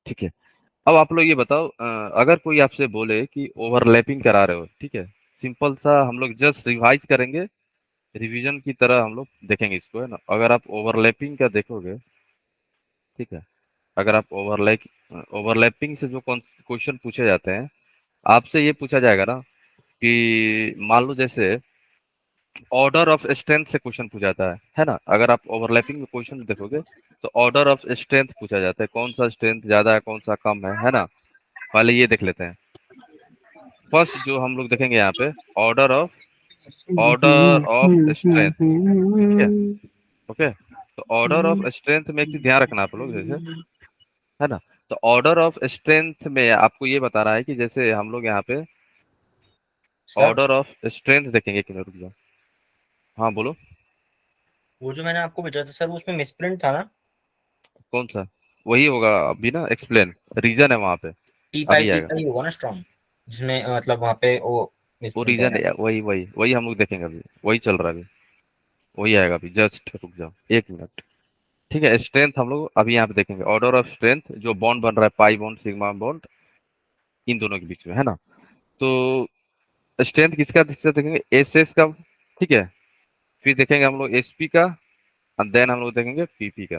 ठीक है। अब आप लोग ये बताओ, अगर कोई आपसे बोले कि ओवरलैपिंग करा रहे हो, ठीक है, सिंपल सा हम लोग जस्ट रिवाइज करेंगे, रिवीजन की तरह हम लोग देखेंगे इसको, है ना। अगर आप ओवरलैपिंग का देखोगे, ठीक है, अगर आप ओवरलैपिंग से जो क्वेश्चन पूछे जाते हैं, आपसे ये पूछा जाएगा ना कि मान लो जैसे ऑर्डर ऑफ स्ट्रेंथ से क्वेश्चन पूछा जाता है ना। अगर आप ओवरलैपिंग में क्वेश्चन देखोगे तो ऑर्डर ऑफ स्ट्रेंथ पूछा जाता है, कौन सा स्ट्रेंथ ज्यादा है कौन सा कम है ना। पहले ये देख लेते हैं। फर्स्ट जो हम लोग देखेंगे यहाँ पे, ऑर्डर ऑफ स्ट्रेंथ, ठीक है, ओके। तो ऑर्डर ऑफ स्ट्रेंथ में एक चीज ध्यान रखना आप लोग, जैसे, है ना। तो ऑर्डर ऑफ स्ट्रेंथ में आपको ये बता रहा है कि जैसे हम लोग यहाँ पे सर, ऑर्डर ऑफ स्ट्रेंथ देखेंगे, एक मिनट रुक जाओ। हाँ बोलो। वो जो मैंने आपको भेजा था सर, वो उसमें मिसप्रिंट था ना। कौन सा? वही होगा अभी ना, एक्सप्लेन, रीजन है वहां पे, टी अभी आएगा। पाई होगा ना स्ट्रॉन्ग, जिसमें मतलब वहाँ पे वो वो मिसप्रिंट है रीजन ना। है, वही वही वही हम लोग देखेंगे अभी, वही चल रहा है अभी, वही आएगा अभी, जस्ट रुक जाओ एक मिनट। ठीक है, स्ट्रेंथ हम लोग अभी यहाँ पे देखेंगे, ऑर्डर ऑफ स्ट्रेंथ जो बॉन्ड बन रहा है, पाई बॉन्ड सिग्मा बॉन्ड, इन दोनों के बीच में, है ना। तो स्ट्रेंथ किसका किसका देखेंगे, एस एस का, ठीक है। फिर देखेंगे हम लोग एसपी का, और देन हम लोग देखेंगे पीपी का,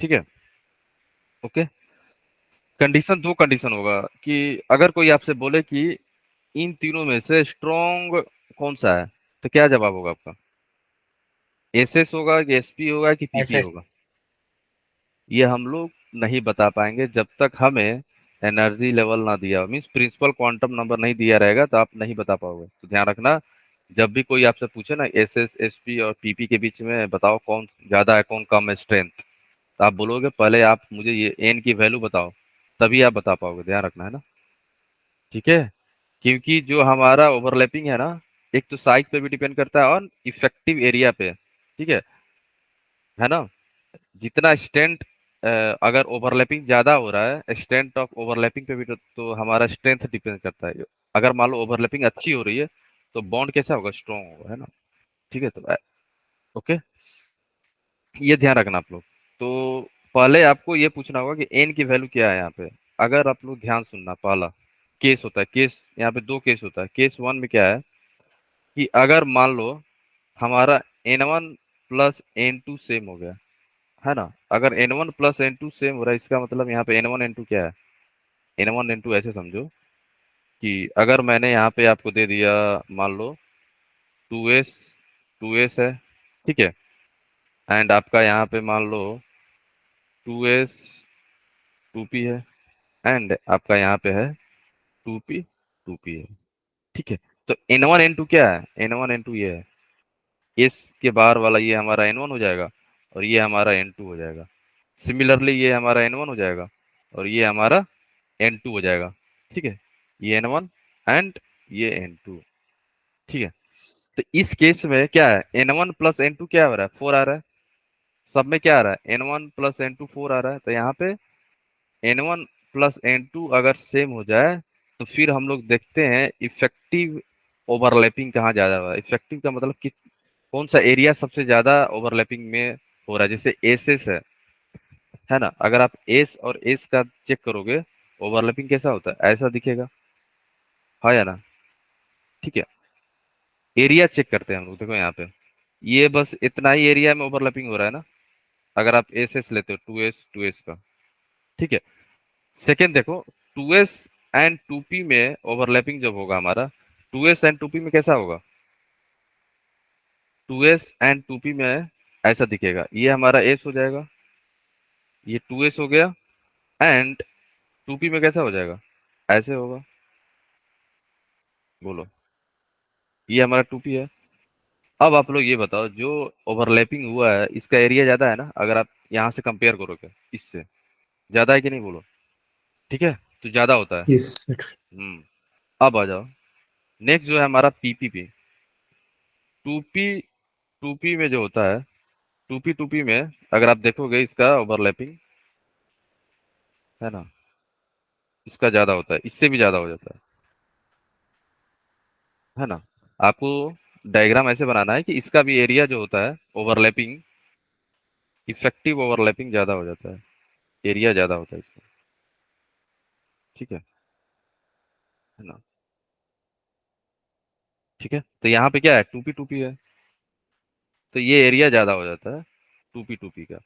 ठीक है, ओके। कंडीशन, दो कंडीशन होगा कि अगर कोई आपसे बोले कि इन तीनों में से स्ट्रॉन्ग कौन सा है, तो क्या जवाब होगा आपका? एसएस होगा कि एसपी होगा कि एस पीपी एस। होगा? ये हम लोग नहीं बता पाएंगे जब तक हमें एनर्जी लेवल ना दिया, मीन्स प्रिंसिपल क्वांटम नंबर नहीं दिया रहेगा, तो आप नहीं बता पाओगे। तो ध्यान रखना, जब भी कोई आपसे पूछे ना एसएस एसपी और पीपी के बीच में बताओ कौन ज्यादा है कौन कम है स्ट्रेंथ, तो आप बोलोगे पहले आप मुझे ये एन की वैल्यू बताओ, तभी आप बता पाओगे। ध्यान रखना, है ना, ठीक है। क्योंकि जो हमारा ओवरलैपिंग है ना, एक तो साइज पे भी डिपेंड करता है और इफेक्टिव एरिया पे, ठीक है ना। जितना स्ट्रेंथ, अगर ओवरलैपिंग ज्यादा हो रहा है, स्ट्रेंथ ऑफ ओवरलैपिंग पे भी तो हमारा स्ट्रेंथ डिपेंड करता है। अगर मान लो ओवरलैपिंग अच्छी हो रही है तो बॉन्ड कैसा होगा, स्ट्रॉन्ग होगा, है ना। ठीक है, तो ओके, ये ध्यान रखना आप लोग। तो पहले आपको ये पूछना होगा कि एन की वैल्यू क्या है यहाँ पे। अगर आप लोग ध्यान सुनना, पहला केस होता है, केस यहाँ पे दो केस होता है। केस वन में क्या है कि अगर मान लो हमारा N1 प्लस N2 सेम हो गया, है ना। अगर N1 प्लस N2 सेम हो रहा है, इसका मतलब यहाँ पे N1 N2 क्या है, N1 N2 ऐसे समझो कि अगर मैंने यहाँ पे आपको दे दिया, मान लो 2s, 2s है, ठीक है, एंड आपका यहाँ पे मान लो 2s 2p है, एंड आपका यहाँ पे है 2p 2p है, ठीक है। तो N1 N2 क्या है, N1 N2 ये है, एस के बाहर वाला ये हमारा N1 हो जाएगा, और ये हमारा N2 हो जाएगा। सिमिलरली ये हमारा N1 हो जाएगा, और ये हमारा N2 हो जाएगा, ठीक है। ये N1 एंड ये N2, ठीक है। तो इस केस में क्या है, N1 प्लस N2 क्या हो रहा है, 4 आ रहा है। सब में क्या आ रहा है, N1 प्लस N2 4 आ रहा है। तो यहाँ पे N1 प्लस N2 अगर सेम हो जाए, तो फिर हम लोग देखते हैं इफेक्टिव ओवरलैपिंग कहाँ ज्यादा हो रहा है। इफेक्टिव का मतलब कि कौन सा एरिया सबसे ज्यादा ओवरलैपिंग में हो रहा है। जैसे एस एस है ना, अगर आप एस और एस का चेक करोगे, ओवरलैपिंग कैसा होता है, ऐसा दिखेगा, हाँ या ना, ठीक है। एरिया चेक करते हैं हम लोग, देखो यहाँ पे ये बस इतना ही एरिया में ओवरलैपिंग हो रहा है ना, अगर आप एस एस लेते हो, टू एस का, ठीक है। सेकेंड देखो, 2s एंड 2p में ओवरलैपिंग जब होगा हमारा, 2s एंड 2p में कैसा होगा, 2s एंड 2p में ऐसा दिखेगा, ये हमारा s हो जाएगा, ये 2s हो गया, एंड 2p में कैसा हो जाएगा, ऐसे होगा, बोलो, ये हमारा 2p है। अब आप लोग ये बताओ, जो ओवरलैपिंग हुआ है इसका एरिया ज्यादा है ना, अगर आप यहाँ से कंपेयर करोगे इससे, ज्यादा है कि नहीं, बोलो, ठीक है, तो ज्यादा होता है। Yes sir. अब आ जाओ, नेक्स्ट जो है हमारा पीपीपी, 2p 2p में जो होता है, 2p में अगर आप देखोगे इसका ओवरलैपिंग, है ना, इसका ज्यादा होता है, इससे भी ज्यादा हो जाता है ना। आपको डायग्राम ऐसे बनाना है कि इसका भी एरिया जो होता है ओवरलैपिंग, इफेक्टिव ओवरलैपिंग ज्यादा हो जाता है, एरिया ज्यादा होता है इसका, ठीक है ना। ठीक है, तो यहाँ पे क्या है, टू पी है, तो ये एरिया ज्यादा हो जाता है टू पी का।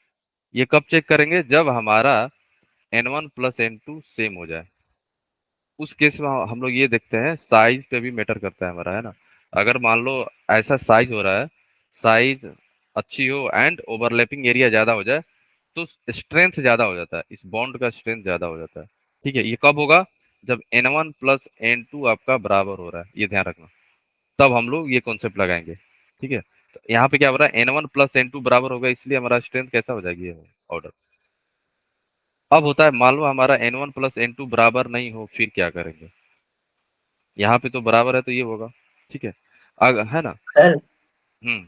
ये कब चेक करेंगे, जब हमारा N1 प्लस N2 सेम हो जाए। उस केस में हम लोग ये देखते हैं, साइज पे भी मैटर करता है हमारा, है ना। अगर मान लो ऐसा साइज हो रहा है, साइज अच्छी हो एंड ओवरलैपिंग एरिया ज्यादा हो जाए, तो स्ट्रेंथ ज्यादा हो जाता है, इस बॉन्ड का स्ट्रेंथ ज्यादा हो जाता है। ठीक है, ये कब होगा, जब N1 प्लस N2 आपका बराबर हो रहा है, ये ध्यान रखना, तब हम लोग ये कॉन्सेप्ट लगाएंगे। ठीक है, तो यहाँ पे क्या हो रहा है, N1 प्लस N2 बराबर होगा, इसलिए हमारा स्ट्रेंथ कैसा हो जाएगी, ये ऑर्डर। अब होता है, मान लो हमारा N1 प्लस N2 बराबर नहीं हो, फिर क्या करेंगे। यहाँ पे तो बराबर है, तो ये होगा। ठीक है, है ना। सर हम्म।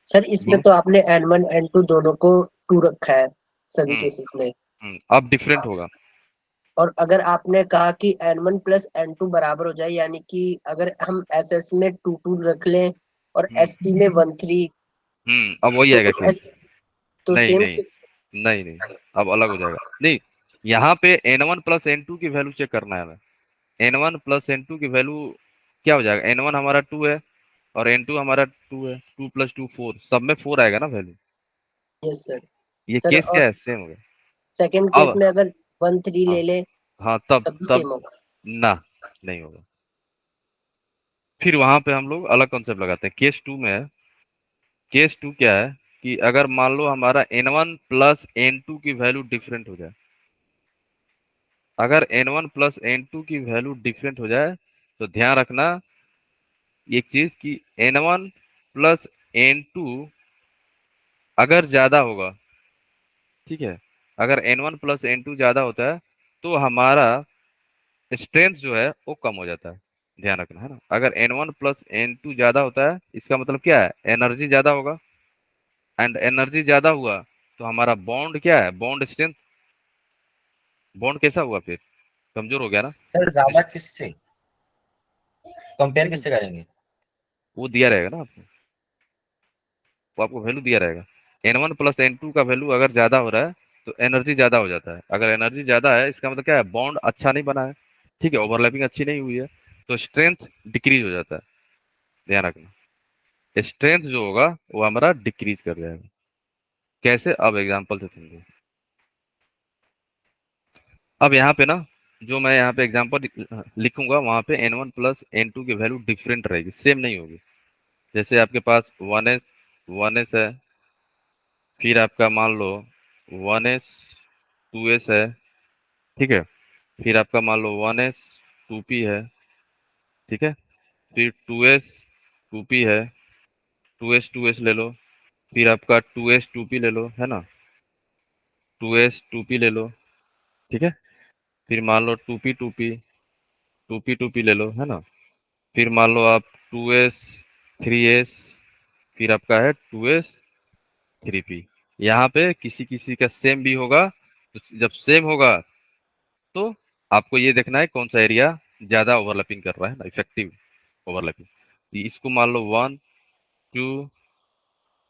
सर इसमें बोलो। तो आपने N1 N2 दोनों को टू रखा है सभी हम्म। केसेस में। अब डिफरेंट होगा। और अगर आपने कहा कि N1 प्लस N2 बराबर हो जाए, यानी कि अगर हम SS में टू टू रख लें और हम्म। SP में 1 3, अब वही तो आएगा केस। तो नहीं सेम नहीं केस। नहीं नहीं, अब अलग हो जाएगा। नहीं, यहाँ पे N1 प्लस N2 की वैल्यू चेक करना है हमें। N1 प्लस N2 की वैल्यू क्या हो जाएगा, N1 हमारा 2 है और N2 हमारा 2 है, 2 + 2 4, सब में 4 आएगा ना वैल्यू। Yes sir. ये सर केस क्या और है, सेम हो गया। सेकंड केस अब में अगर 1 3 हाँ, ले ले हाँ तब तब भी तब सेम होगा। ना, नहीं होगा। फिर वहां पे हम लोग अलग कॉन्सेप्ट लगाते हैं, केस टू में है। केस टू क्या है, कि अगर मान लो हमारा N1 प्लस N2 की वैल्यू डिफरेंट हो जाए, अगर N1 प्लस N2 की वैल्यू डिफरेंट हो जाए, तो ध्यान रखना एक चीज, कि N1 प्लस N2 अगर ज्यादा होगा, ठीक है, अगर N1 प्लस N2 ज्यादा होता है, तो हमारा स्ट्रेंथ जो है वो कम हो जाता है। ध्यान रखना, है ना। अगर N1 प्लस N2 ज्यादा होता है, इसका मतलब क्या है, एनर्जी ज्यादा होगा, एंड एनर्जी ज्यादा हुआ तो हमारा बॉन्ड क्या है, बॉन्ड स्ट्रेंथ, बॉन्ड कैसा हुआ फिर, कमजोर हो गया ना। सर ज्यादा किससे कंपेयर वो किससे करेंगे? वो दिया रहेगा ना आपको, वो आपको वैल्यू दिया रहेगा। N1 प्लस N2 का वैल्यू अगर ज्यादा हो रहा है, तो एनर्जी ज्यादा हो जाता है। अगर एनर्जी ज्यादा है, इसका मतलब क्या है, बॉन्ड अच्छा नहीं बना है, ठीक है, ओवरलैपिंग अच्छी नहीं हुई है, तो स्ट्रेंथ डिक्रीज हो जाता है। ध्यान रखना, स्ट्रेंथ जो होगा वो हमारा डिक्रीज कर जाएगा। कैसे, अब एग्जांपल से समझो। अब यहाँ पे ना, जो मैं यहाँ पे एग्जांपल लिखूंगा, वहां पे N1 प्लस N2 की वैल्यू डिफरेंट रहेगी, सेम नहीं होगी। जैसे आपके पास 1s है, फिर आपका मान लो 1s 2s है, ठीक है, फिर आपका मान लो 1s 2p है, ठीक है, फिर 2s 2p है, 2s ले लो, फिर आपका 2s 2p ले लो, है ना, 2s 2p ले लो, ठीक है, फिर मान लो 2p 2p ले लो, है ना, फिर मान लो आप 2s 3s, फिर आपका है 2s 3p। यहाँ पे किसी किसी का सेम भी होगा, तो जब सेम होगा, तो आपको ये देखना है कौन सा एरिया ज्यादा ओवरलैपिंग कर रहा है ना, इफेक्टिव ओवरलैपिंग। इसको मान लो 1 2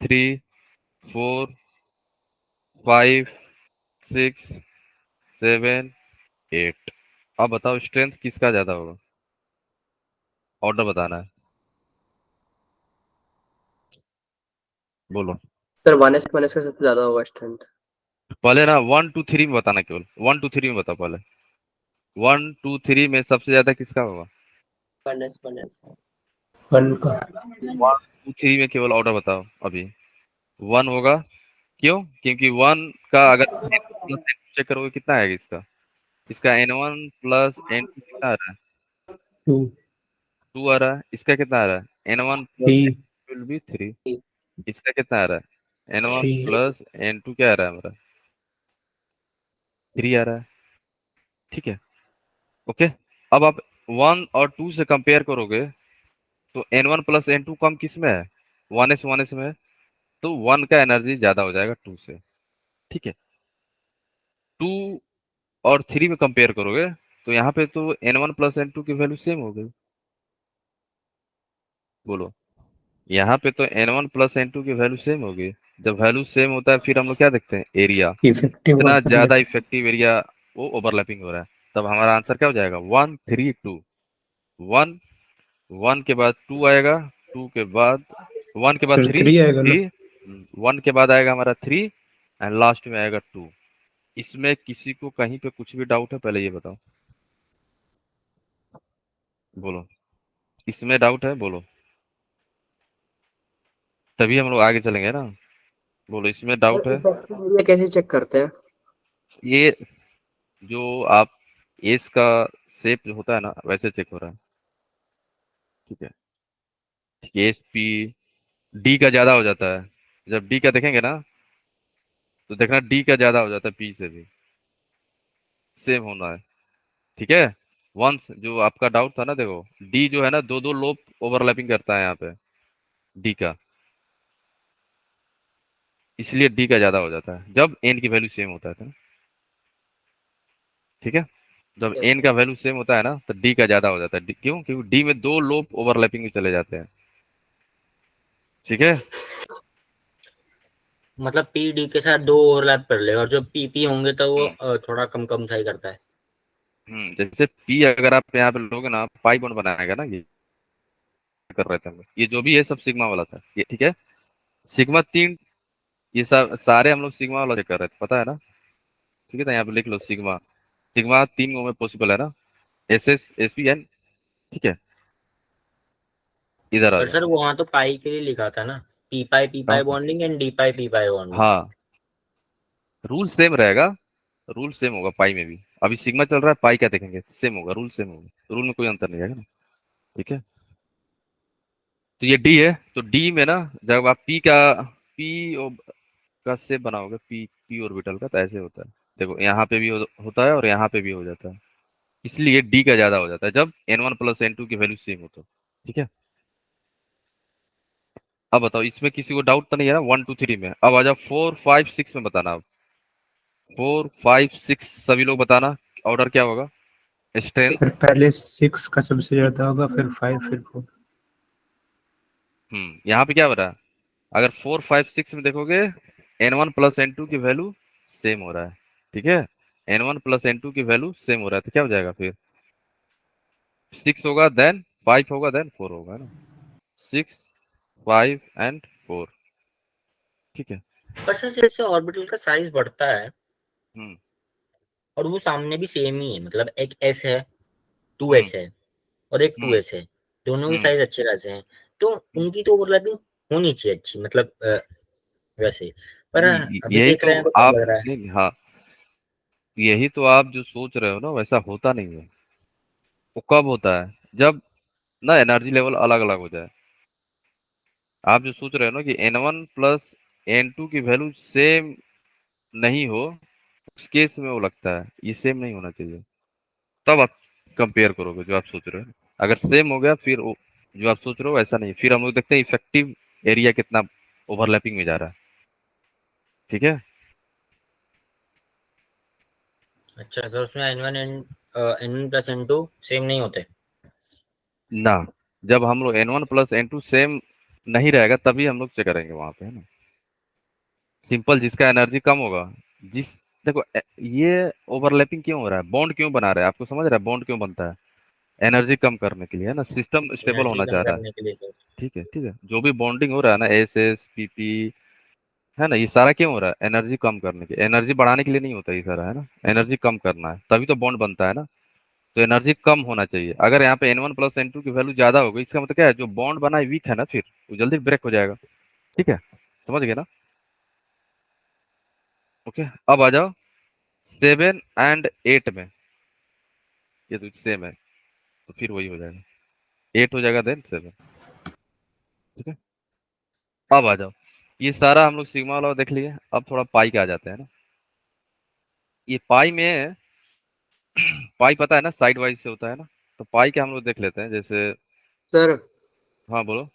3 4 5 6 7 8। अब बताओ स्ट्रेंथ किसका ज्यादा होगा, ऑर्डर बताना है, बोलो। सर 1s 1s का सबसे ज्यादा होगा स्ट्रेंथ। पहले ना 1 2 3 में बताना, केवल 1 2 3 में बताओ पहले। 1 2 3 में सबसे ज्यादा किसका होगा, 1s 1s। 1 का। 1 2 3 में केवल ऑर्डर बताओ अभी। 1 होगा, क्यों, क्योंकि 1 का अगर प्लस चेक करोगे कितना आएगा इसका, इसका N1 प्लस N2 कितना आ रहा है, 2 2 आ रहा है, इसका कितना आ रहा है, N1 plus 3 N2 will be 3, इसका कितना आ रहा है, N1 3 प्लस N2 क्या आ रहा है हमारा, 3 आ रहा है। ठीक है, ओके। अब आप 1 और 2 से कंपेयर करोगे, तो N1 प्लस N2 कम किस में है, 1s में है, तो 1 का एनर्जी ज्यादा हो जाएगा 2 से। ठीक है, 2 और 3 में कंपेयर करोगे, तो यहाँ पे तो N1 प्लस N2 की वैल्यू सेम हो गई, बोलो। यहाँ पे तो N1 प्लस N2 की वैल्यू सेम होगी। जब वैल्यू सेम होता है, फिर हम लोग क्या देखते हैं, एरिया, इफेक्टिव इतना ज्यादा ओवरलैप। इफेक्टिव एरिया वो ओवरलैपिंग हो रहा है। तब हमारा आंसर क्या हो जाएगा 1 3 2। 1 1 के बाद 2 आएगा, 2 के बाद 1 के बाद सर 3 3 आएगा ना? 1 के बाद आएगा हमारा 3 एंड लास्ट में आएगा 2। इसमें किसी को कहीं पे कुछ भी डाउट है पहले ये बताओ, बोलो इसमें डाउट है बोलो, तभी हम लोग आगे चलेंगे ना। बोलो इसमें डाउट है। इफेक्टिव एरिया कैसे चेक करते हैं? ये जो आप एस का शेप जो होता है ना वैसे चेक हो रहा है, ठीक है। एस पी डी का ज्यादा हो जाता है, जब डी का देखेंगे ना तो देखना डी का ज्यादा हो जाता है पी से भी, सेम होना है, ठीक है। वंस जो आपका डाउट था ना, देखो डी जो है ना दो दो लोब ओवरलैपिंग करता है यहाँ पे डी का, इसलिए डी का ज्यादा हो जाता है जब एन की वैल्यू सेम होता है, ठीक है। जब Yes, एन का वैल्यू सेम होता है ना तो डी का ज्यादा हो जाता है, क्यों? क्योंकि डी में दो लोब ओवरलैपिंग में चले जाते हैं, ठीक है। मतलब पी डी के साथ 2 ओवरलैप कर लेगा, और जो पी पी होंगे तो वो थोड़ा कम कम सा ही करता है। जैसे पी अगर आप यहाँ पे लोगे ना पाई बॉन्ड बनाएगा ना, ये कर रहे थे हम लोग, ये जो भी है सब सिग्मा वाला था ये, ठीक है। सिग्मा 3, ये सब सारे हम लोग सिग्मा वाला चेक कर रहे थे, पता है ना, ठीक है। तो यहाँ पे लिख लो सिग्मा, सिग्मा 3 में पॉसिबल है ना, S S S P N, ठीक है। इधर आ पर जाओ। सर वहां तो पाई के लिए लिखा था ना, पी कहाँ पाई पे? Bonding and D pi bonding. हाँ, रूल सेम रहेगा, रूल सेम होगा पाई में भी। अभी सिग्मा चल रहा है, पाई क्या देखेंगे, सेम होगा, रूल सेम होगा, रूल में कोई अंतर नहीं आएगा ना, ठीक है। तो ये डी है, तो डी में ना जब आप पी का शेप बनाओगे, पी ऑर्बिटल का, तो ऐसे होता है। देखो यहाँ पे भी होता है और यहाँ पे भी हो जाता है, इसलिए डी का ज्यादा हो जाता है जब n1 प्लस n2 की वैल्यू सेम हो तो, ठीक है। अब बताओ इसमें किसी को डाउट तो नहीं है ना 1 2 3 में। अब आ जाओ 4 5 6 में बताना। अब 4 5 6 सभी लोग बताना ऑर्डर क्या होगा, स्ट्रेंथ। सर पहले 6 का सबसे ज्यादा होगा, फिर 5, फिर 4। यहाँ पे क्या हो रहा है, अगर 4 5 6 में देखोगे n1 प्लस n2 की वैल्यू सेम हो रहा है, ठीक है। n1 प्लस n2 की वैल्यू सेम हो रहा है तो क्या हो जाएगा फिर, 6 होगा देन 5 होगा देन 4 होगा ना, 6 5 एंड 4, ठीक है। पर सर जैसे ऑर्बिटल का साइज बढ़ता है हम्म और वो सामने भी सेम ही है, मतलब एक एस है, टू हम्म एस है और एक टू हम्म एस है, दोनों के हम्म साइज अच्छे खासे हैं, तो हम्म। उनकी तो ओवरलैपिंग होनी चाहिए अच्छी, मतलब वैसे। पर अभी यही देख तो रहे हैं तो कम आप, लग रहा है। नहीं हाँ, यही तो आप जो सोच रहे हो ना वैसा होता नहीं है। वो कब होता है, जब ना एनर्जी लेवल अलग अलग हो जाए। आप जो सोच रहे हो ना कि n1 प्लस n2 की वैल्यू सेम नहीं हो, उस केस में वो लगता है ये सेम नहीं होना चाहिए, तब आप कंपेयर करोगे जो आप सोच रहे हो। अगर सेम हो गया फिर जो आप सोच रहे हो ऐसा नहीं, फिर हम लोग देखते हैं इफेक्टिव एरिया कितना ओवरलैपिंग में जा रहा है, ठीक है। अच्छा सर, उसमें N one plus N two same नहीं होते? ना, जब हम लोग n1 प्लस n2 सेम नहीं रहेगा तभी हम लोग चेक करेंगे वहां पे, है ना। सिंपल, जिसका एनर्जी कम होगा, जिस देखो ये ओवरलैपिंग क्यों हो रहा है, बॉन्ड क्यों बना रहा है, आपको समझ रहा है बॉन्ड क्यों बनता है, एनर्जी कम करने के लिए, है ना, सिस्टम स्टेबल एनर्जी होना कम चाह रहा है, करने के लिए सर। ठीक है ठीक है। जो भी बॉन्डिंग हो रहा है ना एस एस पी पी, है ना, ये सारा क्यों हो रहा है, एनर्जी कम करने के, एनर्जी बढ़ाने के लिए नहीं होता ये सारा, है ना, एनर्जी कम करना है तभी तो बॉन्ड बनता है ना। तो एनर्जी कम होना चाहिए, अगर यहाँ पे n1 प्लस n2 की वैल्यू ज्यादा हो गई इसका मतलब क्या है, जो बॉन्ड बना है वीक है ना, फिर वो जल्दी ब्रेक हो जाएगा, ठीक है, समझ गए ना। ओके, अब आ जाओ 7 एंड 8 में, ये तो सेम है तो फिर वही हो जाएगा, 8 हो जाएगा देन 7, ठीक है। अब आ जाओ, ये सारा हम लोग सिग्मा वाला देख लिए, अब थोड़ा पाई का आ जाते हैं ना। ये पाई में पाई पता है ना साइड वाइज से होता है ना, तो पाई के हम लोग देख लेते हैं जैसे। सर। हाँ बोलो।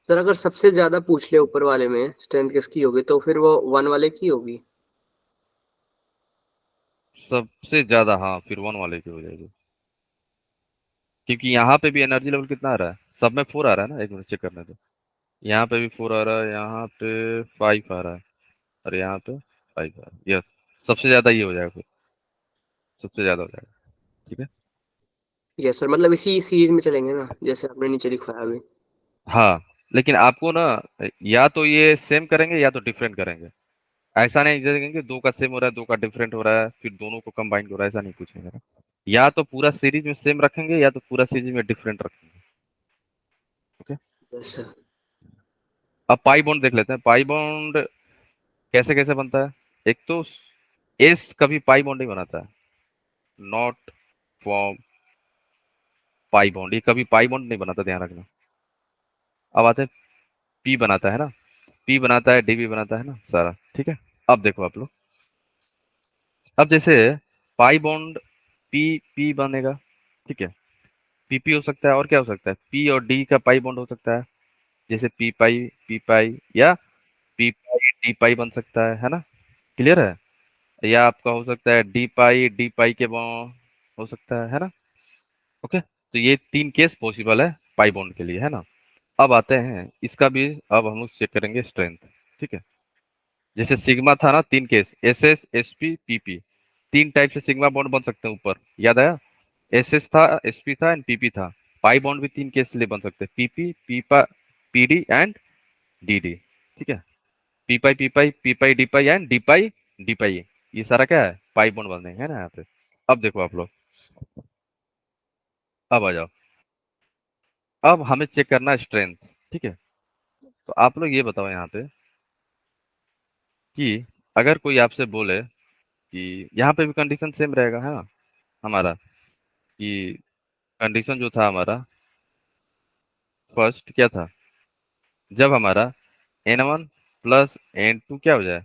सर अगर सबसे ज्यादा पूछ ले ऊपर वाले में स्ट्रेंथ किसकी होगी तो फिर वो 1 वाले की होगी। सबसे ज्यादा हाँ फिर 1 वाले की हो जाएगी, क्योंकि यहाँ पे भी एनर्जी लेवल कितना आ रहा है, सब में 4 आ रहा है ना, एक मिनट चेक करने दो। यहाँ पे भी 4 आ रहा है, यहाँ पे 5 आ रहा है और यहाँ पे 5 आ रहा है, यस, सबसे ज्यादा ये हो जाएगा फिर, सबसे ज्यादा हो जाएगा। ठीक है। यस सर, मतलब इसी सीरीज में चलेंगे ना जैसे आपने नीचे लिखवाया अभी। हाँ, लेकिन आपको ना या तो ये सेम करेंगे या तो डिफरेंट करेंगे। ऐसा नहीं करेंगे दो का सेम हो रहा है, दो का डिफरेंट हो रहा है, फिर दोनों को कंबाइन हो रहा है, ऐसा नहीं पूछेंगे ना। या तो पूरा सीरीज में सेम रखेंगे या तो पूरा सीरीज में डिफरेंट रखेंगे। ओके। Yes sir. अब पाई बॉन्ड देख लेते हैं। पाई बॉन्ड कैसे कैसे बनता है। एक तो एस कभी पाई बॉन्ड नहीं बनाता है, नॉट फॉर्म पाई बॉन्ड, ये कभी पाई बॉन्ड नहीं बनाता, ध्यान रखना। अब आते हैं पी बनाता है ना, पी बनाता है, डी भी बनाता है ना सारा, ठीक है। अब देखो आप लोग, अब जैसे पाई बॉन्ड पी पी बनेगा, ठीक है। पी पी हो सकता है, और क्या हो सकता है, पी और डी का पाई बॉन्ड हो सकता है, जैसे पी पाई या पी पाई डी पाई बन सकता है ना। क्लियर है। या आपका हो सकता है डी पाई के बॉन्ड हो सकता है ना। ओके, तो ये तीन केस पॉसिबल है पाई बॉन्ड के लिए, है ना। अब आते हैं इसका भी, अब हम लोग चेक करेंगे स्ट्रेंथ, ठीक है। जैसे सिग्मा था ना, तीन case, S S S P P P, तीन टाइप से सिग्मा बॉन्ड बन सकते हैं ऊपर, याद आया। एस एस था, एस पी था एंड पीपी था। पाई बॉन्ड भी तीन केस के लिए बन सकते हैं, पीपी पीपा पीडी एंड डीडी, ठीक है। P pi D pi and D pi, ये सारा क्या है, पाई बॉन्ड बन रहे हैं ना यहाँ पे। अब देखो आप लोग, अब आ जाओ, अब हमें चेक करना है स्ट्रेंथ, ठीक है। तो आप लोग ये बताओ यहाँ पे कि अगर कोई आपसे बोले कि यहाँ पे भी कंडीशन सेम रहेगा, है ना हमारा, कि कंडीशन जो था हमारा फर्स्ट क्या था, जब हमारा n1 प्लस n2 क्या हो जाए,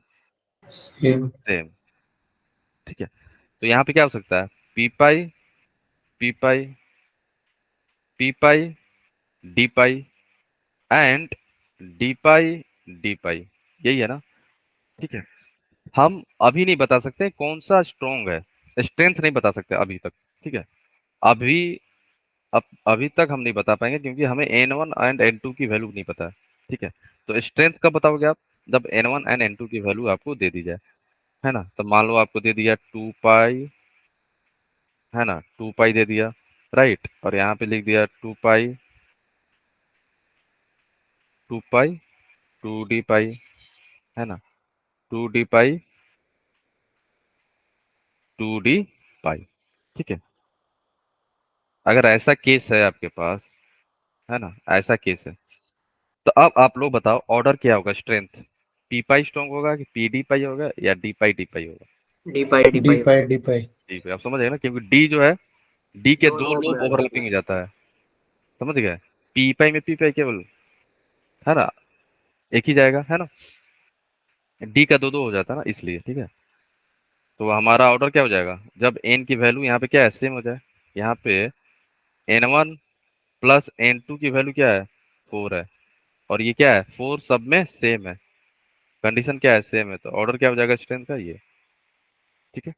सेम। सेम, ठीक है। तो यहाँ पे क्या हो सकता है, P pi P pi P pi D pi and D pi, यही है ना, ठीक है। हम अभी नहीं बता सकते कौन सा स्ट्रॉन्ग है, स्ट्रेंथ नहीं बता सकते अभी तक, ठीक है। अभी अभी तक हम नहीं बता पाएंगे क्योंकि हमें n1 एंड n2 की वैल्यू नहीं पता है, ठीक है। तो स्ट्रेंथ कब बताओगे आप, जब n1 एंड n2 की वैल्यू आपको दे दी जाए, है ना। तो मान लो आपको दे दिया 2 पाई, है ना, 2 पाई दे दिया, राइट, और यहाँ पे लिख दिया 2 पाई 2d पाई, है ना, 2d पाई 2d पाई, ठीक है। अगर ऐसा केस है आपके पास, है ना, ऐसा केस है, तो अब आप लोग बताओ ऑर्डर क्या होगा स्ट्रेंथ, पी पाई स्ट्रॉन्ग होगा कि पी डी पाई होगा या डी पाई होगा। डी पाई डी डी पाई पाई डी पाई। डी पाई, आप समझ गए ना, क्योंकि डी जो है, डी के दो नॉर्मल लूप में आ जाता ओवरलैपिंग हो जाता है, समझ गए। पी पाई में पी पाई केवल, है ना, एक ही जाएगा, है ना। डी का दो दो हो जाता है ना, इसलिए, ठीक है। तो हमारा ऑर्डर क्या हो जाएगा, जब एन की वैल्यू यहाँ पे क्या है, सेम हो जाए। यहाँ पे n1 प्लस n2 की वैल्यू क्या है, 4 है, और ये क्या है, 4 सब में सेम है, कंडीशन क्या है, सेम है, तो ऑर्डर क्या हो जाएगा स्ट्रेंथ का, ये, ठीक है।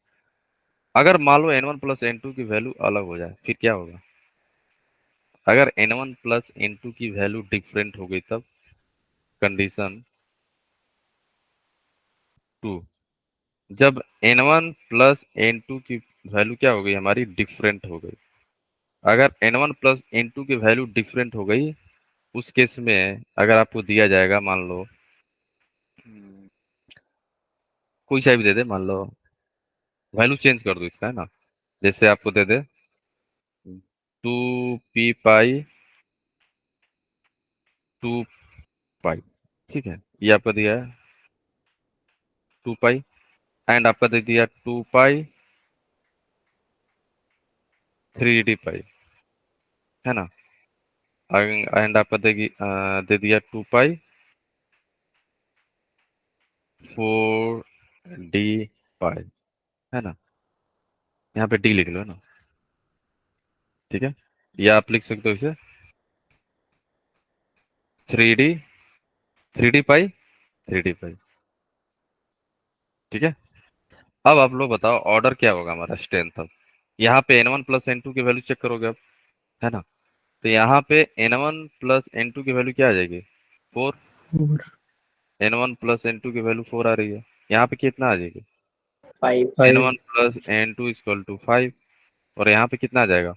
अगर मान लो n1 प्लस n2 की वैल्यू अलग हो जाए, फिर क्या होगा, अगर n1 प्लस n2 की वैल्यू डिफरेंट हो गई, तब कंडीशन 2, जब n1 प्लस n2 की वैल्यू क्या हो गई हमारी, डिफरेंट हो गई। अगर n1 प्लस n2 की वैल्यू डिफरेंट हो गई, उस केस में अगर आपको दिया जाएगा, मान लो कोई सा भी दे दे, मान लो वैल्यू चेंज कर दो इसका, है ना, जैसे आपको दे दे 2 पाई, ठीक है, ये आपका दिया है 2 पाई, एंड आपका दे दिया 2 पाई 3d पाई, है ना, एंड आपका दे दिया 2 पाई 4d पाई, है ना। यहाँ पे डी लिख लो, है ना, ठीक है। या आप लिख सकते हो इसे 3d 3d pi 3d pi, ठीक है। अब आप लोग बताओ ऑर्डर क्या होगा हमारा स्ट्रेंथ। अब यहाँ पे n1 प्लस n2 की वैल्यू चेक करोगे अब, है ना। तो यहाँ पे n1 प्लस n2 की वैल्यू क्या आ जाएगी, 4, और n1 प्लस n2 की वैल्यू 4 आ रही है, यहाँ पे कितना आ जाएगी, 5। Five. n1 plus n2 equal to 5, और यहाँ पे कितना आ जाएगा,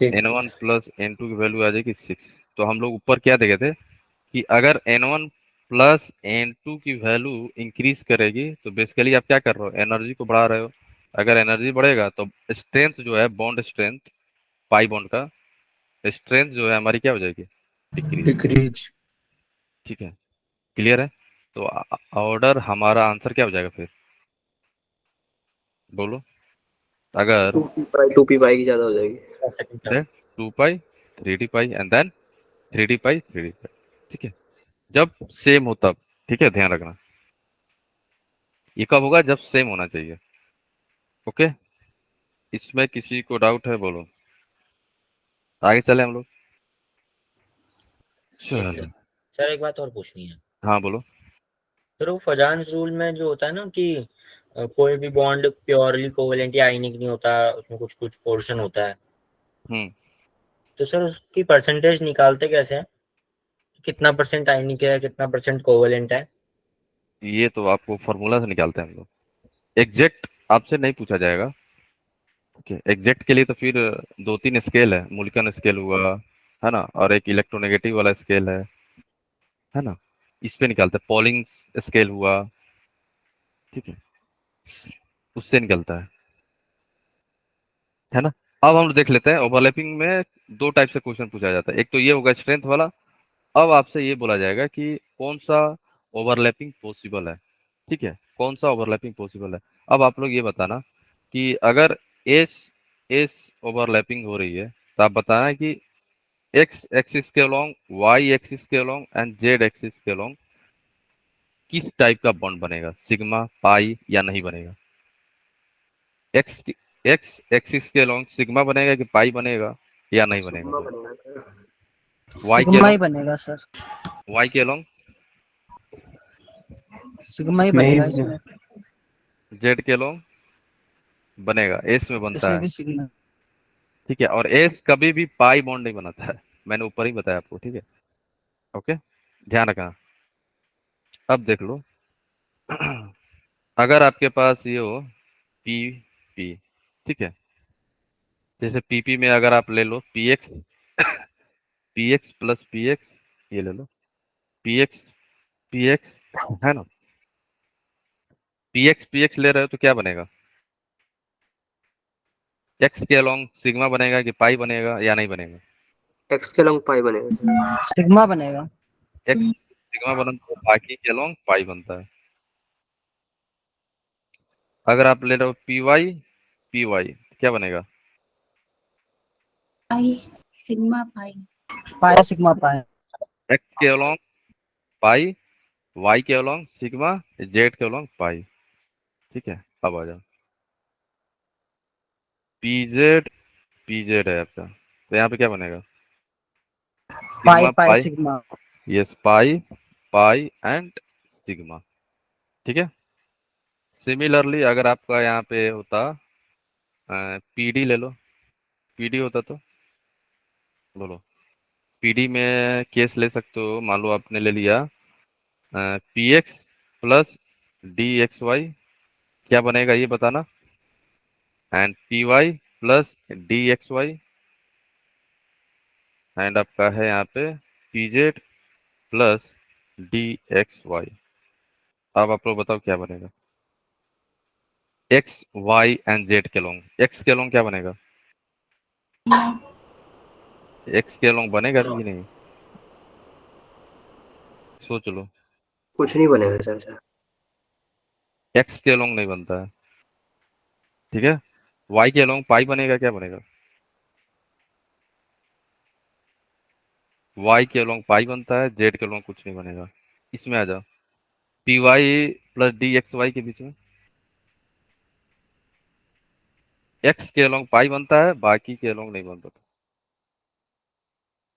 n1 6। प्लस n2 की वैल्यू आ जाएगी 6। तो हम लोग ऊपर क्या देखे थे कि अगर n1 प्लस n2 की वैल्यू इंक्रीज करेगी तो बेसिकली आप क्या कर रहे हो, एनर्जी को बढ़ा रहे हो। अगर एनर्जी बढ़ेगा तो स्ट्रेंथ जो है, बॉन्ड स्ट्रेंथ, पाई बॉन्ड का स्ट्रेंथ जो है हमारी क्या हो जाएगी, डिक्रीज। डिक्रीज। ठीक है, क्लियर है। तो ऑर्डर हमारा आंसर क्या हो जाएगा फिर, बोलो। अगर 2p पाई की ज्यादा हो जाएगी। Second term. Then 2 pi 3d pi and then 3d pi 3d pi. ठीक है, जब सेम हो तब। ठीक है, ध्यान रखना ये कब होगा, जब सेम होना चाहिए। ओके, इसमें किसी को डाउट है, बोलो, आगे चले हम लोग। Yes sir. चलो, सर एक बात और पूछनी है। हाँ बोलो। सर वो फजान्स रूल में जो होता है ना कि कोई भी बॉन्ड प्योरली कोवेलेंट या आयनिक नहीं होता, उसमें कुछ कुछ पोर्शन होता है, हम्म तो सर उसकी परसेंटेज निकालते कैसे हैं, कितना परसेंट आयनिक है कितना परसेंट कोवेलेंट है? ये तो आपको फॉर्मूला से निकालते हैं हम लोग, एग्जैक्ट आपसे नहीं पूछा जाएगा। ओके, एग्जैक्ट के लिए तो फिर 2-3 स्केल है, मुल्कन स्केल हुआ है ना, और एक इलेक्ट्रोनेगेटिव वाला स्केल है ना, इस पे निकालते हैं। पॉलिंग स्केल हुआ, ठीक है, उससे निकलता है ना। अब हम देख लेते हैं ओवरलैपिंग में दो टाइप से क्वेश्चन पूछा जाता है। एक तो ये होगा स्ट्रेंथ वाला। अब आपसे ये बोला जाएगा कि कौन सा ओवरलैपिंग पॉसिबल है। ठीक है, कौन सा ओवरलैपिंग पॉसिबल है। अब आप लोग ये बताना कि अगर एस एस ओवरलैपिंग हो रही है तो आप बताना कि एक्स एक्सिस के अलोंग, वाई एक्सिस के अलोंग एंड जेड एक्सिस के अलोंग किस टाइप का बॉन्ड बनेगा, सिग्मा, पाई या नहीं बनेगा। एक्स एक्स एक्सिस के अलोंग सिग्मा बनेगा कि पाई बनेगा या नहीं बनेगा, सिग्मा बोलो। बनेगा सर। वाई के सिग्मा ही अलोंग, बनेगा सर। वाई के अलोंग, सिग्मा ही नहीं बनेगा इसमें। जेड के अलोंग बनेगा, एस में बनता इसमें है। भी सिग्मा। ठीक है, और एस कभी भी पाई बॉन्ड नहीं बनाता है, मैंने ऊपर ही बताया आपको। ठीक है, ओके, ध्यान रखना। अब देख लो अगर आपके पास ये हो पी पी, ठीक है, जैसे पीपी में अगर आप ले लो P X P X plus P X, ये ले लो पी एक्स है ना, पी एक्स ले रहे हो तो क्या बनेगा, एक्स के अलोंग सिग्मा बनेगा कि पाई बनेगा या नहीं बनेगा। एक्स के लॉन्ग पाई बनेगा सर। सिग्मा बनेगा। एक्स सिग्मा बनता है, बाकी के अलोंग पाई बनता है। अगर आप ले रहे हो पी वाई क्या बनेगा, पाई सिग्मा पाई। पाया सिग्मा पाया। एक्स के अलोंग पाई, वाई के अलोंग सिग्मा, जेड के अलोंग पाई। ठीक है, अब आ जाओ, पीजेड पीजेड है आपका, तो यहाँ पे क्या बनेगा, pi sigma pi pi, sigma. Yes, pi pi and sigma. ठीक है, सिमिलरली अगर आपका यहाँ पे होता पीडी ले लो, पीडी होता तो बोलो, पीडी में केस ले सकते हो। मान लो आपने ले लिया P X plus D X Y, क्या बनेगा ये बताना, and P Y plus D X Y, and आपका है यहाँ पे P Z plus D X Y. अब आप लोग बताओ क्या बनेगा, एक्स वाई एंड जेड के लॉन्ग, एक्स के लॉन्ग क्या बनेगा, एक्स के लॉन्ग बनेगा भी कि नहीं, सोच लो। कुछ नहीं बनेगा सर। एक्स के लॉन्ग नहीं बनता है, ठीक है, वाई के लॉन्ग पाई बनेगा, क्या बनेगा, वाई के लॉन्ग पाई बनता है, जेड के लॉन्ग कुछ नहीं बनेगा। इसमें आ जाओ, P Y plus D X Y के बीच में एक्स के लॉन्ग पाई बनता है, बाकी के लॉन्ग नहीं बनता।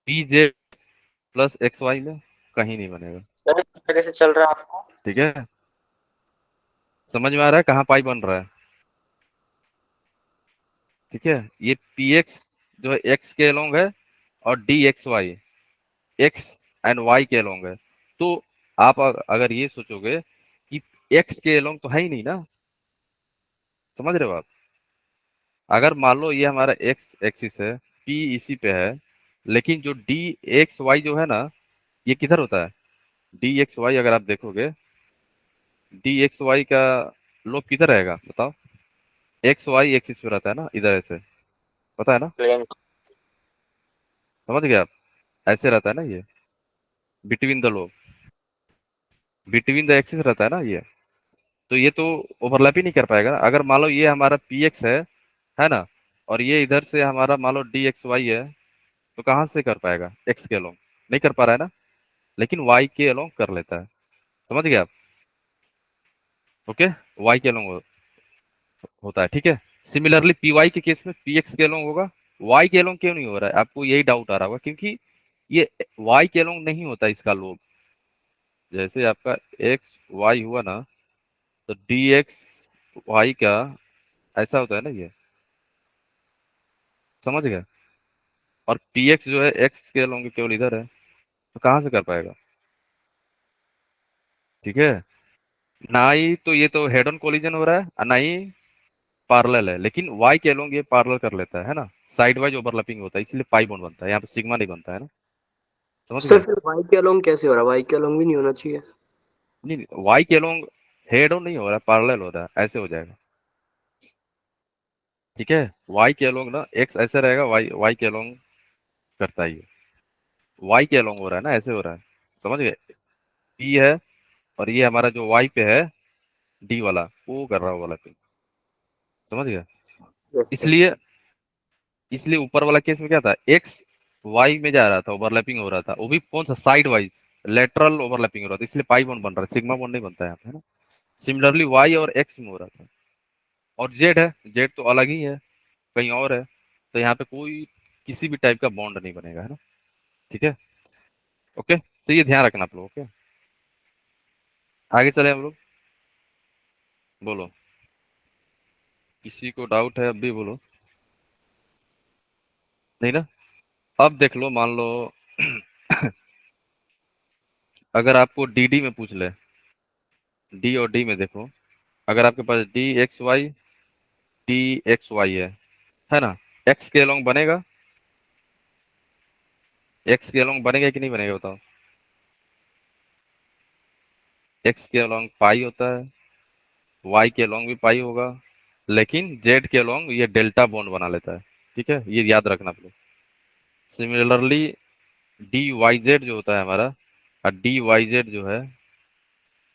P Z plus X Y में कहीं नहीं बनेगा। सर कैसे चल रहा है आपको? ठीक है, समझ में आ रहा है कहाँ पाई बन रहा है। ठीक है, ये पी एक्स जो है एक्स के लॉन्ग है, और D X Y X and Y के लॉन्ग है। तो आप अगर ये सोचोगे कि एक्स के लॉन्ग तो है ही नहीं ना, समझ रहे हो आप, अगर मान लो ये हमारा एक्स एक्सिस है, पी इसी पे है, लेकिन जो डी एक्स वाई जो है ना, ये किधर होता है? डी एक्स वाई अगर आप देखोगे, डी एक्स वाई का लोब किधर रहेगा बताओ? एक्स वाई एक्सिस पे रहता है ना, इधर ऐसे, पता है ना? प्लेन। समझ गए आप? ऐसे रहता है ना ये, between the lobe, between the axis रहता है ना ये। तो ये तो ओवरलैप ही नहीं कर पाएगा ना। अगर मान लो ये हमारा पी एक्स है ना, और ये इधर से हमारा मान लो डी एक्स वाई है, तो कहाँ से कर पाएगा? एक्स के अलोंग नहीं कर पा रहा है ना, लेकिन वाई के अलोंग कर लेता है। समझ गए आप? ओके, वाई के अलोंग होता है, ठीक है। सिमिलरली पी वाई के केस में पी एक्स के अलोंग होगा, वाई के अलोंग क्यों नहीं हो रहा है? आपको यही डाउट आ रहा होगा, क्योंकि ये वाई के अलोंग नहीं होता इसका लोब। जैसे आपका एक्स वाई हुआ ना, तो डी एक्स वाई का ऐसा होता है ना ये, समझ गए? और पी एक्स जो है एक्स के अलोंग केवल इधर है, तो कहाँ से कर पाएगा? ठीक है, ना ही तो ये तो हेड ऑन कोलिजन हो रहा है और ना ही पैरेलल है, लेकिन वाई के अलोंग ये पैरेलल कर लेता है ना, साइड वाइज ओवरलैपिंग होता है, इसलिए पाई बॉन्ड बनता है, यहाँ पे सिग्मा नहीं बनता है ना। समझ सर गए? फिर वाई के अलोंग कैसे हो रहा है? वाई के अलोंग भी नहीं होना चाहिए। नहीं, वाई के अलोंग हेड ऑन नहीं हो रहा है, पैरेलल हो रहा है, ऐसे हो जाएगा। ठीक है, वाई के अलोंग ना एक्स ऐसे रहेगा, वाई वाई के अलोंग करता है ये, वाई के अलोंग हो रहा है ना, ऐसे हो रहा है। समझ गए? पी है और ये हमारा जो वाई पे है, डी वाला, वो कर रहा है ओवरलैपिंग। समझ गए? Yes sir. इसलिए इसलिए ऊपर वाला केस में क्या था, एक्स वाई में जा रहा था, ओवरलैपिंग हो रहा था, वो भी कौन सा? साइड वाइज लेटरल ओवरलैपिंग हो रहा था, इसलिए पाई बॉन्ड बन रहा है, सिग्मा बॉन्ड नहीं बनता है यहाँ पे, है ना। सिमिलरली वाई और एक्स में हो रहा था। और जेड है, जेड तो अलग ही है, कहीं और है, तो यहाँ पे कोई किसी भी टाइप का बॉन्ड नहीं बनेगा, है ना। ठीक है, ओके, तो ये ध्यान रखना आप लोग। ओके, आगे चले हम लोग। बोलो, किसी को डाउट है अब भी बोलो। नहीं ना? अब देख लो, मान लो अगर आपको डी डी में पूछ ले, डी और डी में देखो, अगर आपके पास डी एक्स वाई है ना, एक्स के अलोंग बनेगा? एक्स के अलोंग बनेगा कि नहीं बनेगा बताओ? एक्स के अलोंग पाई होता है, वाई के अलोंग भी पाई होगा, लेकिन जेड के अलोंग ये डेल्टा बॉन्ड बना लेता है। ठीक है, ये याद रखना आप लोग। सिमिलरली डी वाई जेड जो होता है हमारा, और डी वाई जेड जो है,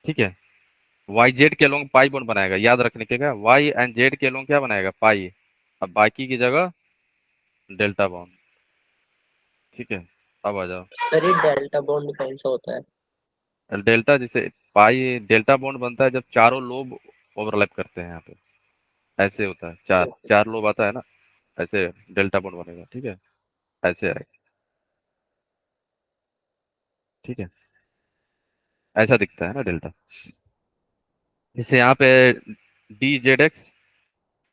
ठीक है, वाई जेड के अलोंग पाई बॉन्ड बनाएगा, याद रखने के क्या, वाई एंड जेड के अलोंग क्या बनाएगा? पाई। अब बाकी की जगह डेल्टा बॉन्ड। ठीक है, अब आ जाओ। सर ये डेल्टा बॉन्ड कौन सा होता है? डेल्टा, जैसे पाई डेल्टा बॉन्ड बनता है जब चारों लोब ओवरलैप करते हैं यहाँ पे, ऐसे होता है, चार चार लोब आता है ना, ऐसे डेल्टा बॉन्ड बनेगा। ठीक है, ऐसे आएगा। ठीक है, ऐसा दिखता है ना डेल्टा। जैसे यहाँ पे डी जेड एक्स